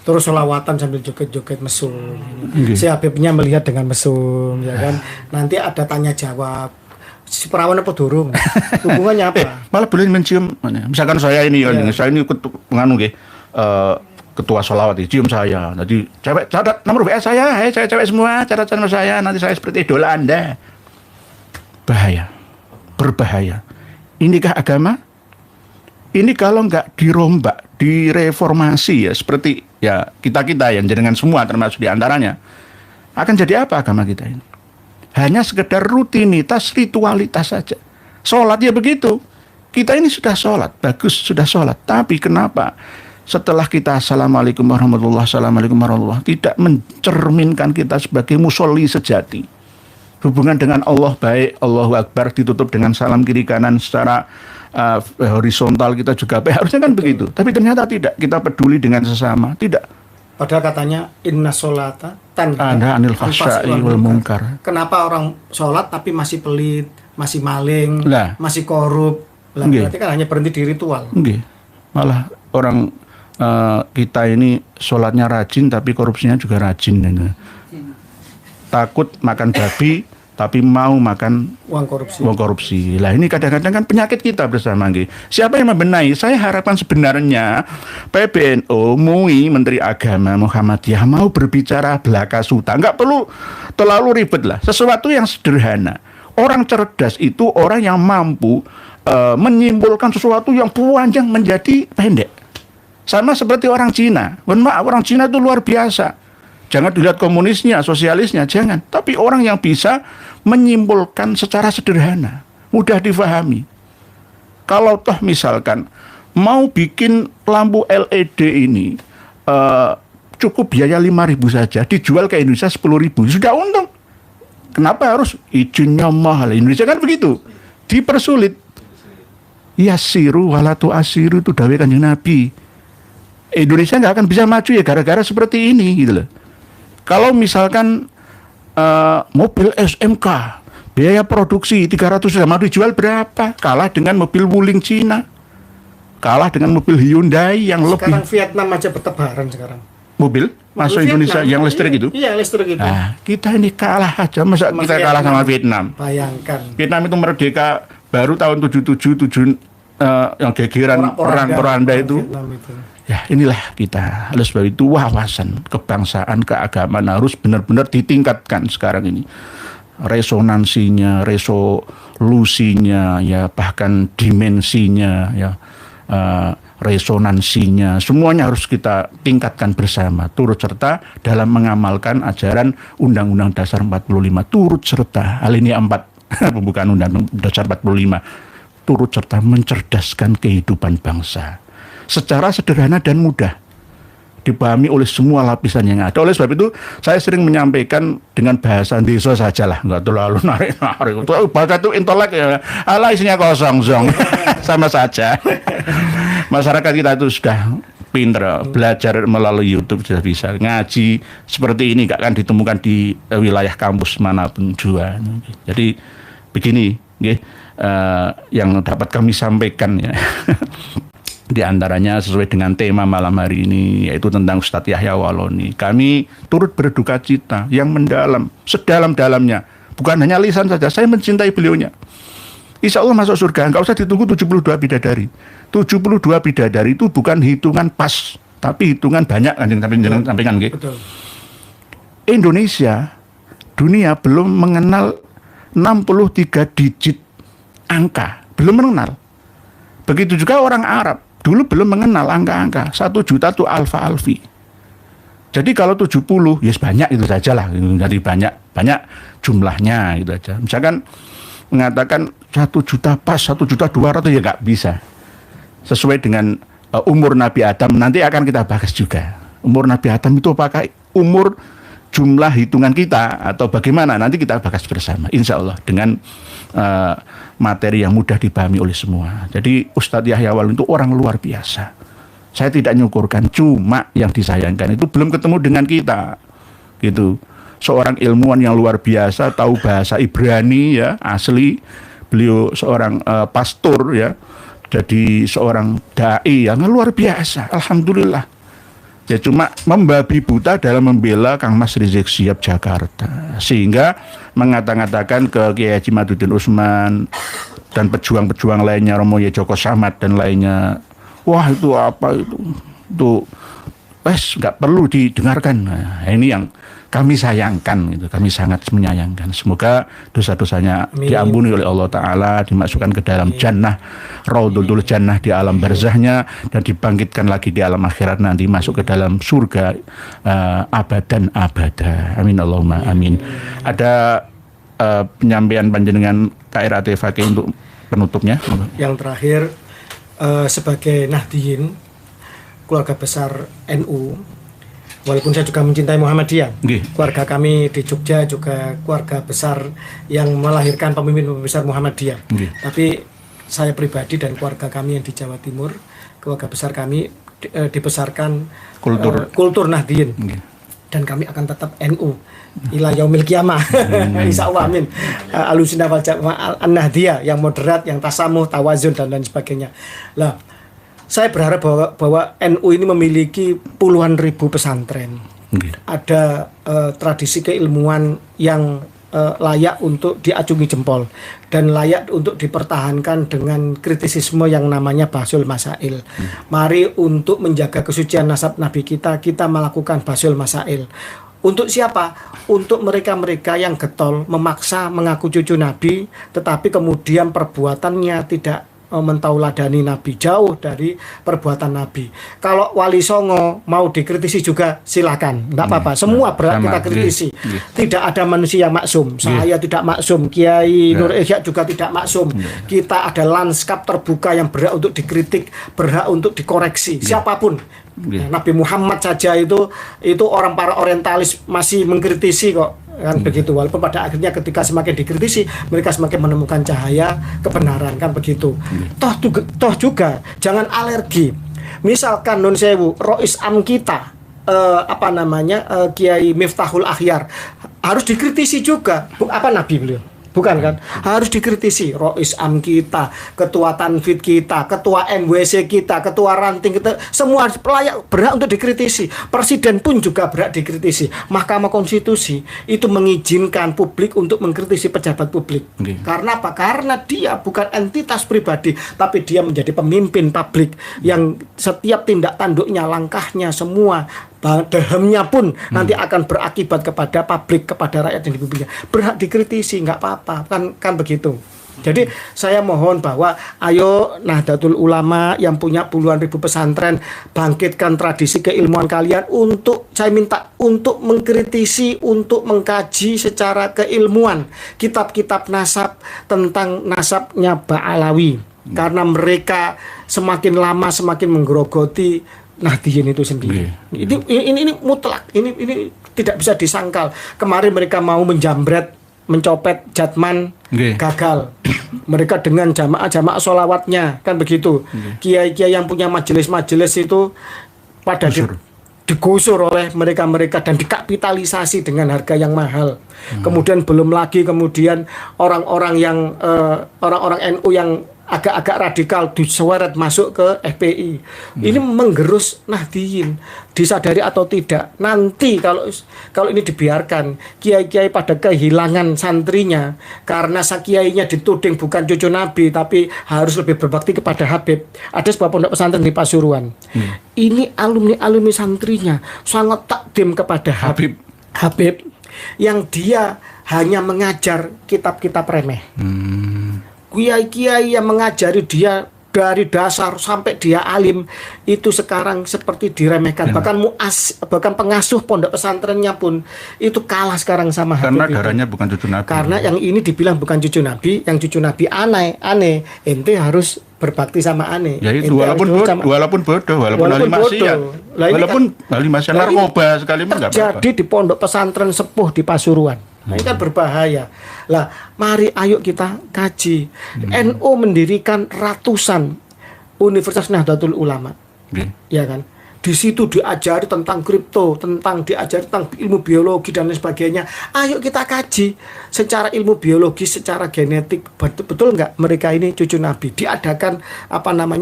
Speaker 3: Terus selawatan sambil joget-joget mesum. Si Habibnya melihat dengan mesum, ya kan? Nanti ada tanya jawab. Si perawan apa durung? Hubungannya apa?
Speaker 1: Malah boleh mencium. Misalkan saya ini, saya ini ketua sholawat, cium saya. Jadi cewek, catat nomor WA saya, cewek semua, catat nomor saya. Nanti saya seperti idola Anda. Bahaya, berbahaya. Inikah agama? Ini kalau nggak dirombak, direformasi ya, seperti ya kita yang jenengan semua termasuk diantaranya, akan jadi apa agama kita ini? Hanya sekedar rutinitas, ritualitas saja. Sholat ya begitu. Kita ini sudah sholat, bagus sudah sholat. Tapi kenapa setelah kita assalamualaikum warahmatullahi wabarakatuh tidak mencerminkan kita sebagai musolli sejati? Hubungan dengan Allah baik, Allahu Akbar ditutup dengan salam kiri kanan secara horizontal kita juga baik. Harusnya kan begitu. Tapi ternyata tidak. Kita peduli dengan sesama. Tidak.
Speaker 3: Padahal katanya inna sholata tanha
Speaker 1: anil fahsya'i wal munkar.
Speaker 3: Kenapa orang sholat tapi masih pelit, masih maling,
Speaker 1: Lah.
Speaker 3: masih korup? Lah,
Speaker 1: Nggih.
Speaker 3: berarti kan hanya berhenti di ritual.
Speaker 1: Nggih. Malah orang kita ini sholatnya rajin tapi korupsinya juga rajin. Takut makan babi tapi mau makan
Speaker 3: Uang korupsi.
Speaker 1: uang korupsi. Lah ini kadang-kadang kan penyakit kita bersama. Nggih. Siapa yang membenahi? Saya harapkan sebenarnya PBNU, MUI, Menteri Agama Muhammadiyah mau berbicara belaka suta. Nggak perlu terlalu ribet lah. Sesuatu yang sederhana. Orang cerdas itu orang yang mampu menyimpulkan sesuatu yang panjang menjadi pendek. Sama seperti orang Cina. Mohon maaf, orang Cina itu luar biasa. Jangan dilihat komunisnya, sosialisnya, jangan. Tapi orang yang bisa menyimpulkan secara sederhana, mudah difahami. Kalau toh misalkan mau bikin lampu LED ini cukup biaya 5.000 saja, dijual ke Indonesia 10.000, sudah untung. Kenapa harus izinnya mahal? Indonesia kan begitu, dipersulit. Yasiru walatu asiru itu dawai Kanjeng Nabi. Indonesia nggak akan bisa maju ya gara-gara seperti ini gitu loh. Kalau misalkan mobil SMK biaya produksi 300 juta mau dijual berapa? Kalah dengan mobil Wuling Cina, kalah dengan mobil Hyundai yang
Speaker 3: Sekarang
Speaker 1: lebih.
Speaker 3: Vietnam aja bertebaran sekarang.
Speaker 1: Mobil masuk
Speaker 3: Vietnam,
Speaker 1: Indonesia yang listrik itu.
Speaker 3: Iya, listrik itu.
Speaker 1: Nah, kita ini kalah aja, masa
Speaker 3: Sama
Speaker 1: kita kalah sama Vietnam?
Speaker 3: Bayangkan.
Speaker 1: Vietnam itu merdeka baru tahun 77 yang gegeran perang Poranda itu.
Speaker 3: Vietnam itu.
Speaker 1: Ya inilah kita. Oleh sebab itu wawasan kebangsaan, keagamaan harus benar-benar ditingkatkan sekarang ini. Resonansinya, resolusinya, ya bahkan dimensinya, ya resonansinya, semuanya harus kita tingkatkan bersama. Turut serta dalam mengamalkan ajaran Undang-Undang Dasar 45. Turut serta alinea 4 pembukaan Undang-Undang Dasar 45. Turut serta mencerdaskan kehidupan bangsa secara sederhana dan mudah dipahami oleh semua lapisan yang ada. Oleh sebab itu saya sering menyampaikan dengan bahasa desa sajalah, nggak terlalu narik-narik. Bahasa itu intelek ya, ala isinya kosong zong. Sama saja. Masyarakat kita itu sudah pinter, belajar melalui YouTube sudah bisa. Ngaji seperti ini nggak akan ditemukan di wilayah kampus manapun juga. Jadi begini, yang dapat kami sampaikan ya. Di antaranya sesuai dengan tema malam hari ini, yaitu tentang Ustadz Yahya Waloni. Kami turut berduka cita yang mendalam, sedalam-dalamnya. Bukan hanya lisan saja, saya mencintai beliaunya. Insya Allah masuk surga, nggak usah ditunggu 72 bidadari. 72 bidadari itu bukan hitungan pas, tapi hitungan banyak. Sampaikan,
Speaker 3: Betul.
Speaker 1: Indonesia, dunia belum mengenal 63 digit angka, belum mengenal. Begitu juga orang Arab, dulu belum mengenal angka-angka. 1 juta itu alfa alfi. Jadi kalau 70, ya banyak itu saja lah. Jadi banyak jumlahnya gitu aja. Misalkan mengatakan 1 juta pas, 1.200.000 ya nggak bisa. Sesuai dengan umur Nabi Adam, nanti akan kita bahas juga. Umur Nabi Adam itu apakah umur jumlah hitungan kita atau bagaimana? Nanti kita bahas bersama, insya Allah, dengan materi yang mudah dipahami oleh semua. Jadi Ustadz Yahya Waloni itu orang luar biasa. Saya tidak nyukurkan, cuma yang disayangkan itu belum ketemu dengan kita, gitu. Seorang ilmuwan yang luar biasa, tahu bahasa Ibrani ya asli. Beliau seorang pastor ya, jadi seorang dai yang luar biasa. Alhamdulillah. Ya cuma membabi buta dalam membela Kang Mas Rizik Syihab Jakarta, sehingga mengatakan ke Kiai Haji Madudin Usman dan pejuang-pejuang lainnya, Romo Joko Samad dan lainnya, wah itu apa itu nggak perlu didengarkan. Nah, ini yang kami sayangkan, gitu. Kami sangat menyayangkan. Semoga dosa-dosanya diampuni oleh Allah Ta'ala, dimasukkan ke dalam jannah, raudhul jannah di alam barzahnya, dan dibangkitkan lagi di alam akhirat nanti, masuk ke dalam surga abadan abada. Amin Allahumma amin. Ada penyampaian panjenengan KRAT Fakih untuk penutupnya?
Speaker 3: Yang terakhir, sebagai Nahdliyin, keluarga besar NU, walaupun saya juga mencintai Muhammadiyah, keluarga kami di Jogja juga keluarga besar yang melahirkan pemimpin besar Muhammadiyah. Tapi saya pribadi dan keluarga kami yang di Jawa Timur, keluarga besar kami dibesarkan
Speaker 1: Kultur.
Speaker 3: Nahdliyin.
Speaker 1: Nggih.
Speaker 3: Dan kami akan tetap NU ila yaumil qiyamah. Insyaallah amin. Ahlussunnah wal Jamaah An-Nahdliyah yang moderat, yang tasamuh, tawazun dan lain sebagainya. Lah, saya berharap bahwa NU ini memiliki puluhan ribu pesantren. Ada tradisi keilmuan yang layak untuk diacungi jempol dan layak untuk dipertahankan dengan kritisisme yang namanya Bahsul Masail. Mari untuk menjaga kesucian nasab Nabi kita melakukan Bahsul Masail. Untuk siapa? Untuk mereka-mereka yang getol memaksa mengaku cucu Nabi tetapi kemudian perbuatannya tidak mentauladani Nabi, jauh dari perbuatan Nabi. Kalau Wali Songo mau dikritisi juga silakan, enggak apa-apa. Semua berat kita kritisi. Tidak ada manusia yang maksum. Saya tidak maksum, Kiai Nur Ihya juga tidak maksum. Kita ada lanskap terbuka yang berhak untuk dikritik, berhak untuk dikoreksi. Siapapun. Nabi Muhammad saja itu orang para orientalis masih mengkritisi kok, kan begitu. Walaupun pada akhirnya ketika semakin dikritisi mereka semakin menemukan cahaya kebenaran, kan begitu. Toh juga jangan alergi. Misalkan nun sewu Rois Am kita Kiai Miftahul Akhyar harus dikritisi juga. Apa Nabi beliau? Bukan kan? Harus dikritisi. Rois Am kita, ketua Tanfid kita, ketua MWC kita, ketua ranting kita, semua layak berhak untuk dikritisi. Presiden pun juga berhak dikritisi. Mahkamah Konstitusi itu mengizinkan publik untuk mengkritisi pejabat publik. Karena apa? Karena dia bukan entitas pribadi, tapi dia menjadi pemimpin publik yang setiap tindak tanduknya, langkahnya, semua dahamnya pun nanti akan berakibat kepada publik, kepada rakyat yang dipimpinnya. Berhak dikritisi, nggak apa-apa, kan begitu. Jadi saya mohon bahwa ayo Nahdlatul Ulama yang punya puluhan ribu pesantren, bangkitkan tradisi keilmuan kalian untuk, saya minta untuk mengkritisi, untuk mengkaji secara keilmuan kitab-kitab nasab tentang nasabnya Ba'alawi. Karena mereka semakin lama semakin menggerogoti Nahdliyin itu sendiri. Ini mutlak. Ini tidak bisa disangkal. Kemarin mereka mau menjambret, mencopet Jatman, gagal. Mereka dengan jamaah sholawatnya, kan begitu. Kiai-kiai yang punya majelis-majelis itu pada digusur oleh mereka dan dikapitalisasi dengan harga yang mahal. Kemudian belum lagi orang-orang NU yang agak-agak radikal diseret masuk ke FPI. Ini menggerus Nahdliyin, disadari atau tidak. Nanti kalau ini dibiarkan, kiai-kiai pada kehilangan santrinya karena kiainya dituding bukan cucu Nabi tapi harus lebih berbakti kepada Habib. Ada sebuah pondok pesantren di Pasuruan. Ini alumni santrinya sangat takdim kepada Habib yang dia hanya mengajar kitab-kitab remeh. Kiai-kiai yang mengajari dia dari dasar sampai dia alim itu sekarang seperti diremehkan. Bahkan pengasuh pondok pesantrennya pun itu kalah sekarang sama
Speaker 1: karena
Speaker 3: Habib
Speaker 1: darahnya bukan cucu Nabi.
Speaker 3: Karena yang ini dibilang bukan cucu Nabi, yang cucu Nabi aneh. Ente harus berbakti sama aneh.
Speaker 1: Ya itu walaupun bodoh, walaupun ahli maksiat. Walaupun ahli maksiat narkoba sekalipun enggak apa-apa.
Speaker 3: Jadi di pondok pesantren sepuh di Pasuruan. Ini kan berbahaya. Lah, mari ayo kita kaji. NU mendirikan ratusan Universitas Nahdlatul Ulama. Ya kan? Di situ diajari tentang kripto, diajari tentang ilmu biologi dan lain sebagainya. Ayo kita kaji secara ilmu biologi, secara genetik. Betul nggak mereka ini cucu Nabi? Diadakan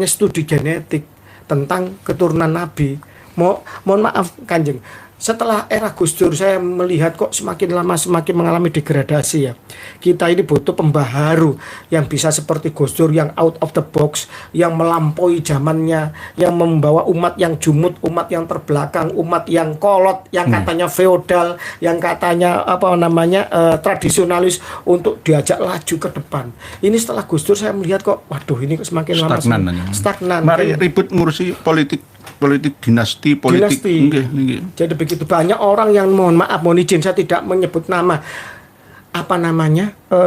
Speaker 3: studi genetik tentang keturunan Nabi. Mohon maaf Kanjeng. Setelah era Gus Dur saya melihat kok semakin lama semakin mengalami degradasi ya. Kita ini butuh pembaharu yang bisa seperti Gus Dur, yang out of the box, yang melampaui zamannya, yang membawa umat yang jumud, umat yang terbelakang, umat yang kolot, yang katanya feodal, yang katanya tradisionalis untuk diajak laju ke depan. Ini setelah Gus Dur saya melihat kok waduh ini semakin lama stagnan.
Speaker 1: Mari ribut ngurusi politik dinasti.
Speaker 3: Jadi begitu banyak orang yang mohon izin saya tidak menyebut nama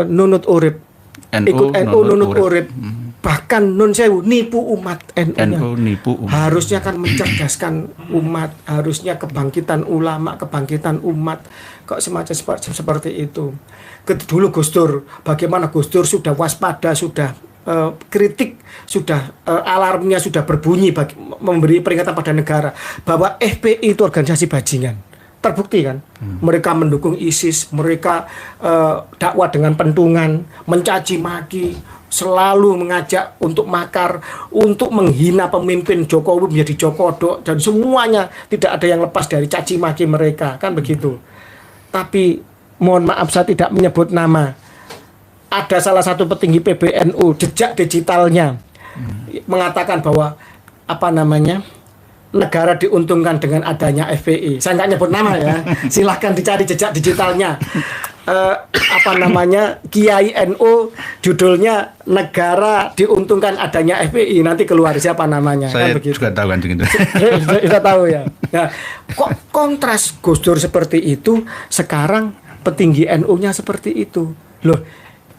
Speaker 3: nunut urip, ikut NU nunut urip, bahkan nun sewu nipu umat NU-nya. Harusnya kan mencerdaskan umat, harusnya kebangkitan ulama, kebangkitan umat. Kok semacam seperti itu. Dulu Gus Dur, bagaimana Gus Dur sudah waspada, sudah kritik sudah alarmnya sudah berbunyi memberi peringatan pada negara bahwa FPI itu organisasi bajingan. Terbukti kan, mereka mendukung ISIS, mereka dakwah dengan pentungan, mencaci maki, selalu mengajak untuk makar, untuk menghina pemimpin Jokowi menjadi Jokodok, dan semuanya tidak ada yang lepas dari caci maki mereka, kan begitu. Tapi mohon maaf saya tidak menyebut nama. Ada salah satu petinggi PBNU, jejak digitalnya mengatakan bahwa negara diuntungkan dengan adanya FPI. Saya nggak nyebut nama ya. Silahkan dicari jejak digitalnya. Kiai NU, judulnya negara diuntungkan adanya FPI. Nanti keluar siapa namanya.
Speaker 1: Saya
Speaker 3: kan begitu.
Speaker 1: juga tahu kan gitu.
Speaker 3: Kita tahu ya. Nah, kok kontras Gus Dur seperti itu, sekarang petinggi NU-nya seperti itu. Loh,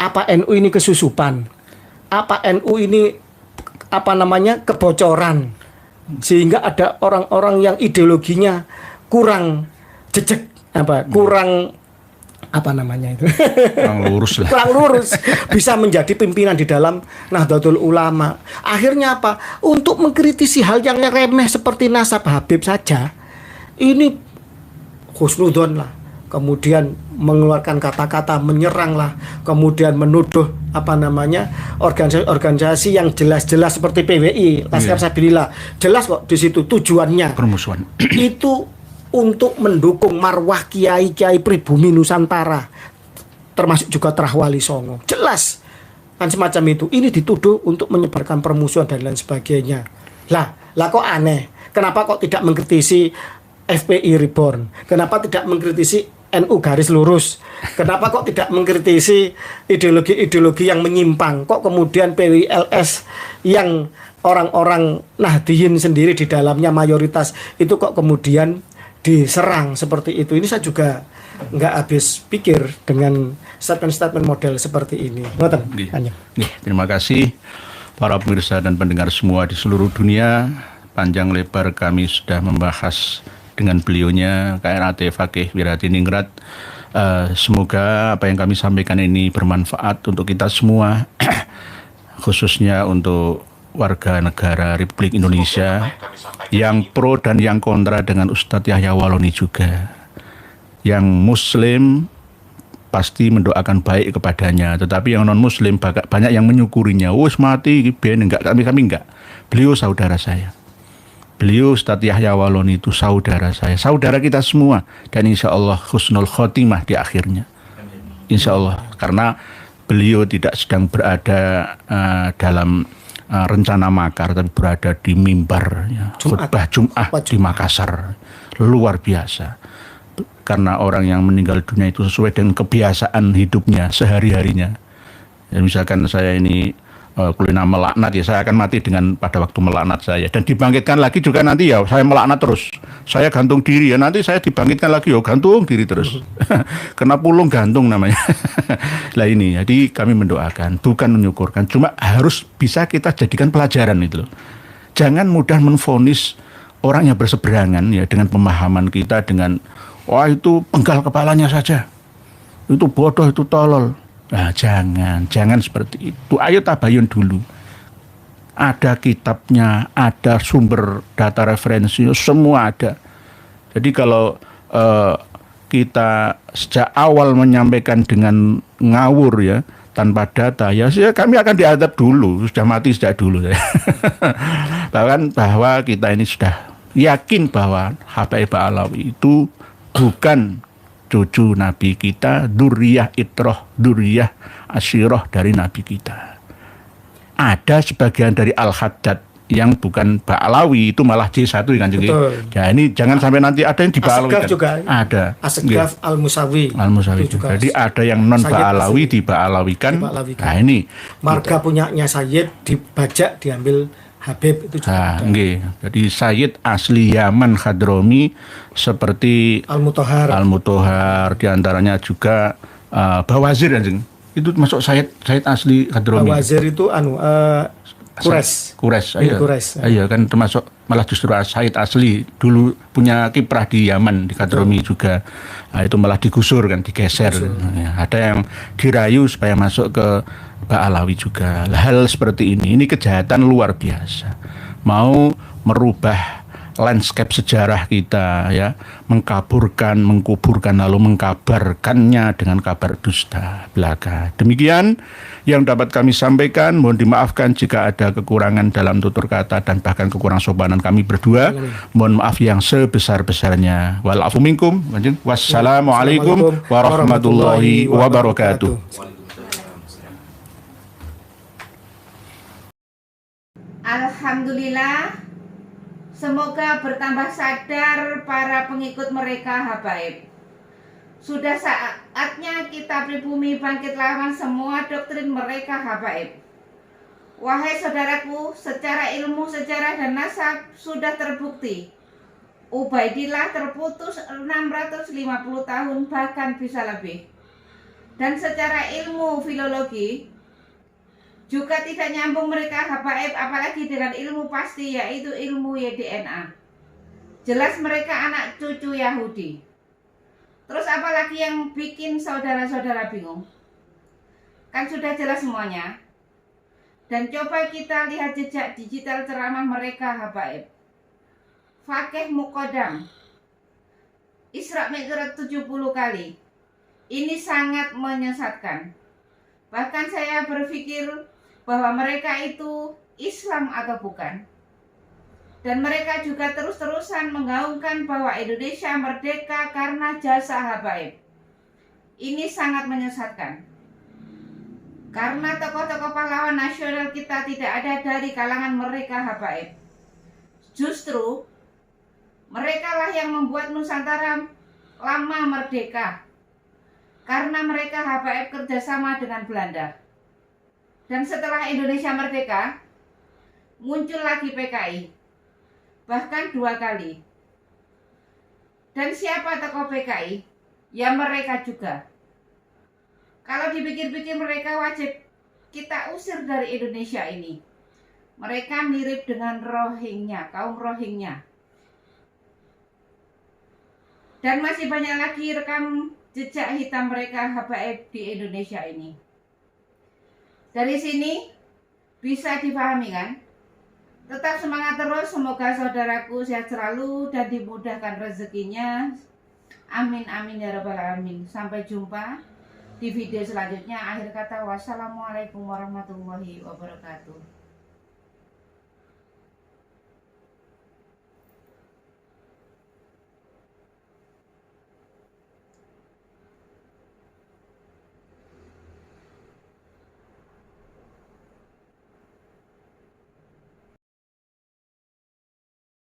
Speaker 3: apa NU ini kesusupan? Apa NU ini kebocoran? Sehingga ada orang-orang yang ideologinya kurang jejak, kurang
Speaker 1: lurus lah.
Speaker 3: Kurang lurus, bisa menjadi pimpinan di dalam Nahdlatul Ulama. Akhirnya apa? Untuk mengkritisi hal yang remeh seperti nasab Habib saja, ini husnudzon lah. Kemudian mengeluarkan kata-kata menyerang lah, kemudian menuduh organisasi yang jelas-jelas seperti PWI, Laskar Sabilillah, jelas kok di situ tujuannya
Speaker 1: permusuhan
Speaker 3: itu untuk mendukung marwah kiai-kiai pribumi Nusantara, termasuk juga Terah Wali Songo, jelas kan semacam itu. Ini dituduh untuk menyebarkan permusuhan dan lain sebagainya. Lah kok aneh, kenapa kok tidak mengkritisi FPI Reborn? Kenapa tidak mengkritisi NU garis lurus? Kenapa kok tidak mengkritisi ideologi-ideologi yang menyimpang? Kok kemudian PWLS yang orang-orang Nahdliyin sendiri di dalamnya mayoritas itu kok kemudian diserang seperti itu? Ini saya juga nggak habis pikir dengan statement-statement model seperti ini.
Speaker 1: Terima kasih para pemirsa dan pendengar semua di seluruh dunia. Panjang lebar kami sudah membahas dengan beliaunya KRAT Fakih Wiradiningrat. Semoga apa yang kami sampaikan ini bermanfaat untuk kita semua, khususnya untuk warga negara Republik Indonesia yang pro dan yang kontra dengan Ustadz Yahya Waloni juga. Yang Muslim pasti mendoakan baik kepadanya, tetapi yang non Muslim banyak yang menyukurinya. Wus mati, enggak, kami enggak. Beliau saudara saya. Beliau Ustadz Yahya Waloni itu saudara saya, saudara kita semua, dan insya Allah husnul khotimah di akhirnya. Insya Allah, karena beliau tidak sedang berada dalam rencana makar, tapi berada di mimbar khutbah Jum'ah di Makassar. Luar biasa, karena orang yang meninggal dunia itu sesuai dengan kebiasaan hidupnya sehari-harinya. Ya, misalkan saya ini kulina melaknat, ya saya akan mati dengan pada waktu melaknat saya, dan dibangkitkan lagi juga nanti ya saya melaknat terus, saya gantung diri ya nanti saya dibangkitkan lagi ya gantung diri terus. Kena pulung gantung namanya. Lah ini jadi kami mendoakan bukan menyukurkan, cuma harus bisa kita jadikan pelajaran itu loh. Jangan mudah menvonis orang yang berseberangan ya dengan pemahaman kita dengan wah itu penggal kepalanya saja, itu bodoh, itu tolol. Nah, jangan seperti itu. Ayo tabayun dulu. Ada kitabnya, ada sumber data referensi, semua ada. Jadi kalau kita sejak awal menyampaikan dengan ngawur ya, tanpa data ya, kami akan diadab dulu, sudah mati sejak dulu. Bahkan bahwa kita ini sudah yakin bahwa Habib Alawi itu bukan cucu Nabi kita, duriyah itroh, duriyah asyiroh dari Nabi kita. Ada sebagian dari Al-Haddad yang bukan Ba'alawi, itu malah C1 kan juga. Ya ini jangan sampai nanti ada yang di Ba'alawi kan.
Speaker 3: Juga
Speaker 1: ada.
Speaker 3: Asegaf Al-Musawi.
Speaker 1: Juga. Jadi ada yang non Ba'alawi di Ba'alawikan. Nah ini
Speaker 3: marga punyanya Sayyid dibajak diambil Habib itu juga.
Speaker 1: Jadi Sayyid asli Yaman Hadrami seperti Al-Mutohar, diantaranya juga Bawazir anjing. Itu masuk Sayyid asli Hadrami.
Speaker 3: Bawazir itu Kures.
Speaker 1: Iya.
Speaker 3: Kures.
Speaker 1: Iya kan termasuk malah justru Said asli dulu punya kiprah di Yaman di Kadromi juga. Nah, itu malah digusur kan, digeser. Ya, ada yang dirayu supaya masuk ke Ba'alawi juga. Hal seperti ini kejahatan luar biasa. Mau merubah landscape sejarah kita, ya, mengkuburkan lalu mengkabarkannya dengan kabar dusta belaka. Demikian yang dapat kami sampaikan. Mohon dimaafkan jika ada kekurangan dalam tutur kata dan bahkan kekurangan sopanan kami berdua. Mohon maaf yang sebesar-besarnya. Walafu minkum. Wassalamualaikum warahmatullahi wabarakatuh.
Speaker 2: Alhamdulillah, semoga bertambah sadar para pengikut mereka habaib. Sudah saatnya kita pribumi bangkit lawan semua doktrin mereka habaib. Wahai saudaraku, secara ilmu, sejarah dan nasab sudah terbukti Ubaidillah terputus 650 tahun bahkan bisa lebih. Dan secara ilmu filologi juga tidak nyambung mereka habaib, apalagi dengan ilmu pasti, yaitu ilmu YDNA. Jelas mereka anak cucu Yahudi. Terus apalagi yang bikin saudara-saudara bingung? Kan sudah jelas semuanya. Dan coba kita lihat jejak digital ceramah mereka habaib. Fakih Muqaddam, Isra Mi'raj 70 kali. Ini sangat menyesatkan. Bahkan saya berpikir bahwa mereka itu Islam atau bukan. Dan mereka juga terus-terusan menggaungkan bahwa Indonesia merdeka karena jasa habaib. Ini sangat menyesatkan. Karena tokoh-tokoh pahlawan nasional kita tidak ada dari kalangan mereka habaib. Justru mereka lah yang membuat Nusantara lama merdeka. Karena mereka habaib kerjasama dengan Belanda. Dan setelah Indonesia merdeka, muncul lagi PKI, bahkan 2 kali. Dan siapa tokoh PKI? Ya mereka juga. Kalau dipikir-pikir mereka wajib kita usir dari Indonesia ini. Mereka mirip dengan Rohingya, kaum Rohingya. Dan masih banyak lagi rekam jejak hitam mereka habaib di Indonesia ini. Dari sini bisa dipahami kan? Tetap semangat terus, semoga saudaraku sehat selalu dan dimudahkan rezekinya. Amin amin ya rabbal alamin. Sampai jumpa di video selanjutnya. Akhir kata, wassalamualaikum warahmatullahi wabarakatuh.